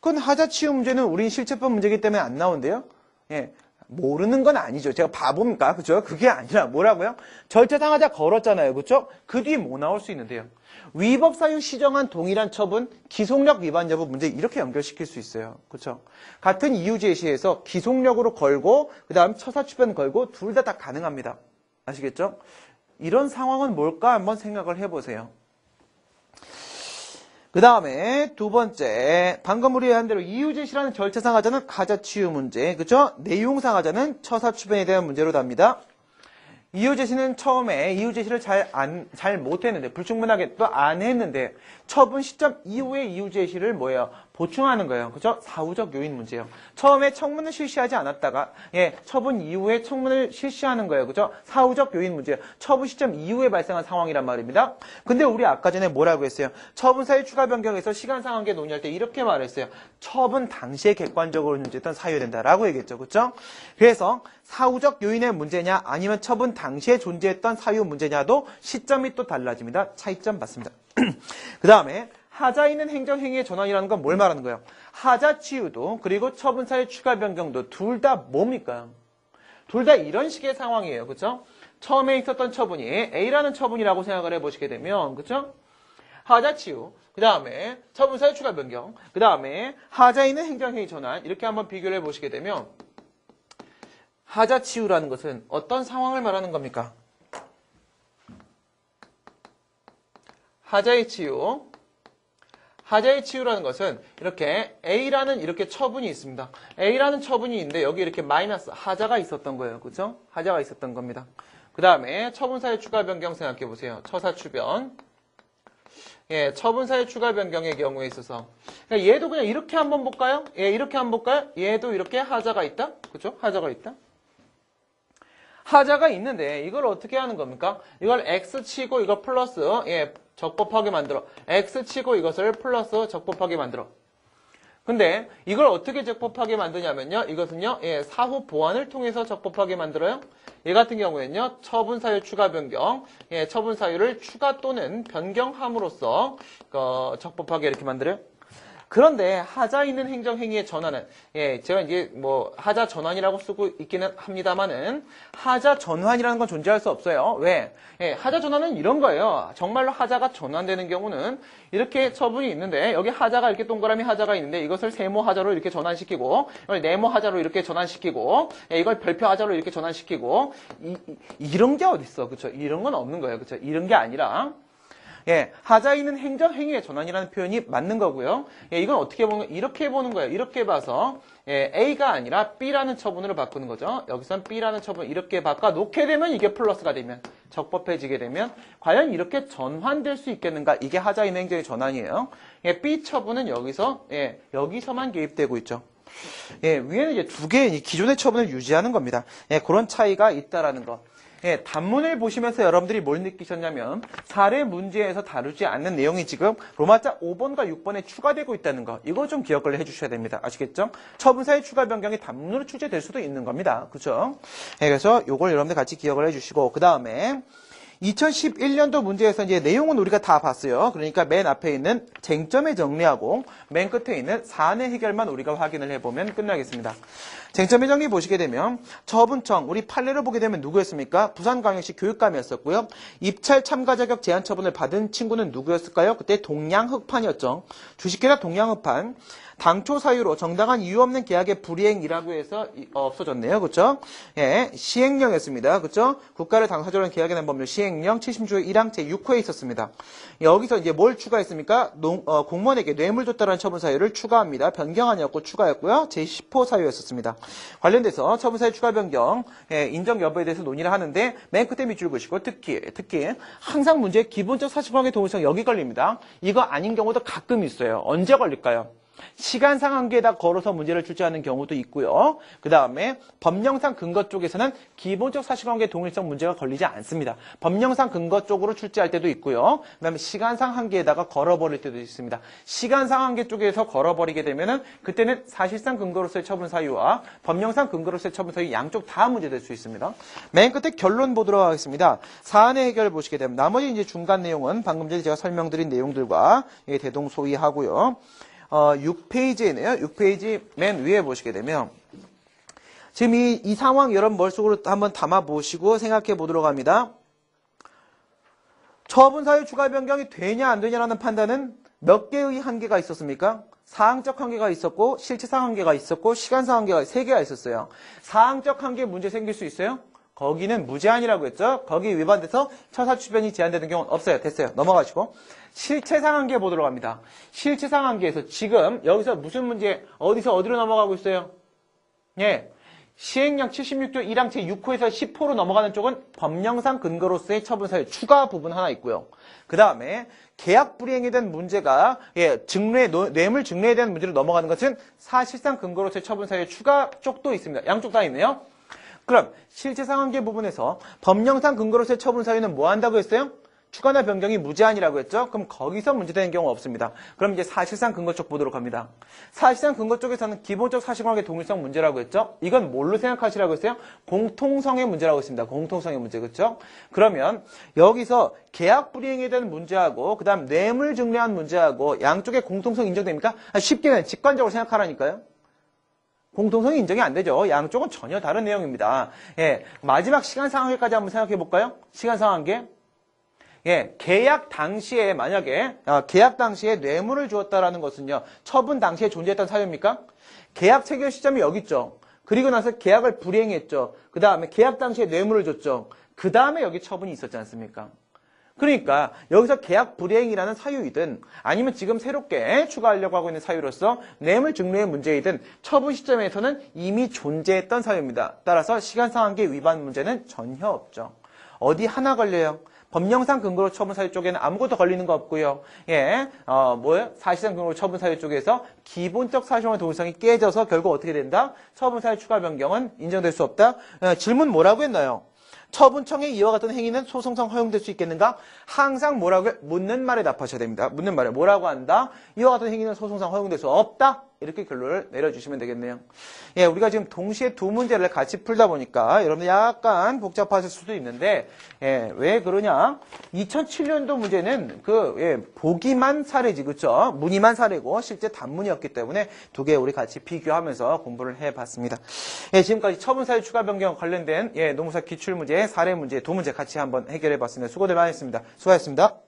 그건 하자 치유 문제는 우린 실체법 문제이기 때문에 안 나온대요. 예. 모르는 건 아니죠. 제가 바보입니까? 그죠? 그게 아니라 뭐라고요? 절차상 하자 걸었잖아요. 그죠? 그 뒤에 뭐 나올 수 있는데요? 위법 사유 시정한 동일한 처분, 기속력 위반 여부 문제 이렇게 연결시킬 수 있어요. 그렇죠? 같은 이유 제시에서 기속력으로 걸고 그다음 처사추변 걸고 둘 다 가능합니다. 아시겠죠? 이런 상황은 뭘까 한번 생각을 해보세요. 그 다음에 두 번째 방금 우리 한 대로 이유 제시라는 절차상 하자는 하자 치유 문제 그죠? 내용상 하자는 처사추변에 대한 문제로 답니다. 이유 제시는 처음에 이유 제시를 잘 못했는데 불충분하게 또 안 했는데 처분 시점 이후에 이유 제시를 뭐예요? 보충하는 거예요. 그죠? 사후적 요인 문제예요. 처음에 청문을 실시하지 않았다가 처분 이후에 청문을 실시하는 거예요. 그죠? 사후적 요인 문제예요. 처분 시점 이후에 발생한 상황이란 말입니다. 근데 우리 아까 전에 뭐라고 했어요? 처분 사유 추가 변경에서 시간상 관계 논의할 때 이렇게 말했어요. 처분 당시에 객관적으로 존재했던 사유가 된다라고 얘기했죠. 그죠? 그래서 사후적 요인의 문제냐 아니면 처분 당시에 존재했던 사유 문제냐도 시점이 또 달라집니다. 차이점 받습니다. 그 다음에 하자 있는 행정행위의 전환이라는 건 뭘 말하는 거예요? 하자 치유도 그리고 처분사유 추가 변경도 둘 다 뭡니까? 둘 다 이런 식의 상황이에요. 그렇죠? 처음에 있었던 처분이 A라는 처분이라고 생각을 해보시게 되면 그렇죠? 하자 치유, 그 다음에 처분사유 추가 변경, 그 다음에 하자 있는 행정행위 전환 이렇게 한번 비교를 해보시게 되면 하자 치유라는 것은 어떤 상황을 말하는 겁니까? 하자의 치유. 하자의 치유라는 것은 이렇게 A라는 이렇게 처분이 있습니다. A라는 처분이 있는데 여기 이렇게 마이너스 하자가 있었던 거예요. 그죠? 하자가 있었던 겁니다. 그 다음에 처분사유 추가 변경 생각해 보세요. 처사추변. 처분사유 추가 변경의 경우에 있어서 그러니까 얘도 그냥 이렇게 한번 볼까요? 이렇게 한번 볼까요? 얘도 이렇게 하자가 있다. 그죠? 하자가 있다. 하자가 있는데 이걸 어떻게 하는 겁니까? 이걸 x 치고 이걸 플러스 적법하게 만들어. x 치고 이것을 플러스 적법하게 만들어. 근데 이걸 어떻게 적법하게 만드냐면요. 이것은요. 사후 보완을 통해서 적법하게 만들어요. 얘 같은 경우에는요. 처분사유 추가 변경. 처분사유를 추가 또는 변경함으로써 적법하게 이렇게 만들어요. 그런데 하자 있는 행정행위의 전환은, 예, 제가 이제 뭐 하자 전환이라고 쓰고 있기는 합니다만은 하자 전환이라는 건 존재할 수 없어요. 왜? 예, 하자 전환은 이런 거예요. 정말로 하자가 전환되는 경우는 이렇게 처분이 있는데 여기 하자가 이렇게 동그라미 하자가 있는데 이것을 세모 하자로 이렇게 전환시키고 이걸 네모 하자로 이렇게 전환시키고, 예, 이걸 별표 하자로 이렇게 전환시키고, 이런 게 어딨어, 그쵸? 이런 건 없는 거예요, 그쵸? 이런 게 아니라, 예, 하자 있는 행정행위의 전환이라는 표현이 맞는 거고요. 예, 이건 어떻게 보는, 이렇게 보는 거예요. 이렇게 봐서, 예, A가 아니라 B라는 처분으로 바꾸는 거죠. 여기선 B라는 처분 이렇게 바꿔 놓게 되면 이게 플러스가 되면, 적법해지게 되면, 과연 이렇게 전환될 수 있겠는가? 이게 하자 있는 행정의 전환이에요. 예, B 처분은 여기서, 예, 여기서만 개입되고 있죠. 예, 위에는 이제 두 개의 기존의 처분을 유지하는 겁니다. 예, 그런 차이가 있다라는 거. 예, 단문을 보시면서 여러분들이 뭘 느끼셨냐면 사례 문제에서 다루지 않는 내용이 지금 로마자 5번과 6번에 추가되고 있다는 거. 이거 좀 기억을 해주셔야 됩니다. 아시겠죠? 처분사의 추가 변경이 단문으로 출제될 수도 있는 겁니다. 그렇죠? 예, 그래서 이걸 여러분들 같이 기억을 해주시고 그 다음에 2011년도 문제에서 이제 내용은 우리가 다 봤어요. 그러니까 맨 앞에 있는 쟁점에 정리하고 맨 끝에 있는 사안의 해결만 우리가 확인을 해보면 끝나겠습니다. 쟁점의 정리 보시게 되면 처분청 우리 판례로 보게 되면 누구였습니까? 부산광역시 교육감이었었고요. 입찰 참가 자격 제한 처분을 받은 친구는 누구였을까요? 그때 동양흑판이었죠. 주식회사 동양흑판. 당초 사유로 정당한 이유 없는 계약의 불이행이라고 해서 없어졌네요. 그렇죠? 예, 시행령이었습니다. 그렇죠? 국가를 당사자로 계약에 대한 법률 시행령 70조 1항 제6호에 있었습니다. 여기서 이제 뭘 추가했습니까? 공무원에게 뇌물 줬다라는 처분 사유를 추가합니다. 변경 아니었고 추가였고요. 제10호 사유였었습니다. 관련돼서 처분 사유 추가 변경 인정 여부에 대해서 논의를 하는데 맨 끝에 밑줄 그시고 특히 항상 문제의 기본적 사실관계 동일성 여기 걸립니다. 이거 아닌 경우도 가끔 있어요. 언제 걸릴까요? 시간상 한계에다 걸어서 문제를 출제하는 경우도 있고요. 그 다음에 법령상 근거 쪽에서는 기본적 사실관계 동일성 문제가 걸리지 않습니다. 법령상 근거 쪽으로 출제할 때도 있고요. 그 다음에 시간상 한계에다가 걸어버릴 때도 있습니다. 시간상 한계 쪽에서 걸어버리게 되면은 그때는 사실상 근거로서의 처분 사유와 법령상 근거로서의 처분 사유 양쪽 다 문제될 수 있습니다. 맨 끝에 결론 보도록 하겠습니다. 사안의 해결을 보시게 되면 나머지 이제 중간 내용은 방금 전에 제가 설명드린 내용들과 대동소이하고요. 6페이지에네요. 6페이지 맨 위에 보시게 되면 지금 이 상황 여러분 머릿속으로 한번 담아보시고 생각해 보도록 합니다. 처분사유 추가 변경이 되냐 안 되냐라는 판단은 몇 개의 한계가 있었습니까? 사항적 한계가 있었고 실체상 한계가 있었고 시간상 한계가 3개가 있었어요. 사항적 한계 문제 생길 수 있어요? 거기는 무제한이라고 했죠. 거기 위반돼서 처사 추변이 제한되는 경우는 없어요. 됐어요. 넘어가시고 실체상 한계 보도록 합니다. 실체상 한계에서 지금 여기서 무슨 문제 어디서 어디로 넘어가고 있어요? 예, 시행령 76조 1항 제6호에서 10호로 넘어가는 쪽은 법령상 근거로서의 처분사유 추가 부분 하나 있고요. 그 다음에 계약 불이행에 대한 문제가 뇌물 증례에 대한 문제로 넘어가는 것은 사실상 근거로서의 처분사유 추가 쪽도 있습니다. 양쪽 다 있네요. 그럼 실체상 한계 부분에서 법령상 근거로서의 처분 사유는 뭐 한다고 했어요? 추가나 변경이 무제한이라고 했죠? 그럼 거기서 문제되는 경우 없습니다. 그럼 이제 사실상 근거 쪽 보도록 합니다. 사실상 근거 쪽에서는 기본적 사실관계 동일성 문제라고 했죠? 이건 뭘로 생각하시라고 했어요? 공통성의 문제라고 했습니다. 공통성의 문제, 그렇죠? 그러면 여기서 계약 불이행에 대한 문제하고 그다음 뇌물 증례한 문제하고 양쪽의 공통성 인정됩니까? 쉽게 직관적으로 생각하라니까요. 공통성이 인정이 안 되죠. 양쪽은 전혀 다른 내용입니다. 예, 마지막 시간 상한계까지 한번 생각해 볼까요? 시간 상한계. 예, 계약 당시에 만약에 계약 당시에 뇌물을 주었다라는 것은요. 처분 당시에 존재했던 사유입니까? 계약 체결 시점이 여기 있죠. 그리고 나서 계약을 불이행했죠. 그 다음에 계약 당시에 뇌물을 줬죠. 그 다음에 여기 처분이 있었지 않습니까? 그러니까 여기서 계약 불이행이라는 사유이든 아니면 지금 새롭게 추가하려고 하고 있는 사유로서 뇌물 증례의 문제이든 처분 시점에서는 이미 존재했던 사유입니다. 따라서 시간상한계 위반 문제는 전혀 없죠. 어디 하나 걸려요? 법령상 근거로 처분 사유 쪽에는 아무것도 걸리는 거 없고요. 예, 뭐예요? 사실상 근거로 처분 사유 쪽에서 기본적 사실관계 동일성이 깨져서 결국 어떻게 된다? 처분 사유 추가 변경은 인정될 수 없다. 질문 뭐라고 했나요? 처분청의 이와 같은 행위는 소송상 허용될 수 있겠는가? 항상 뭐라고 묻는 말에 답하셔야 됩니다. 묻는 말에 뭐라고 한다? 이와 같은 행위는 소송상 허용될 수 없다? 이렇게 결론을 내려주시면 되겠네요. 예, 우리가 지금 동시에 두 문제를 같이 풀다 보니까 여러분들 약간 복잡하실 수도 있는데, 예, 왜 그러냐? 2007년도 문제는 보기만 사례지, 그쵸? 문의만 사례고 실제 단문이었기 때문에 두 개 우리 같이 비교하면서 공부를 해봤습니다. 예, 지금까지 처분사유 추가 변경 관련된 노무사 기출문제, 사례 문제 두 문제 같이 한번 해결해봤습니다. 수고들 많으셨습니다. 수고하셨습니다.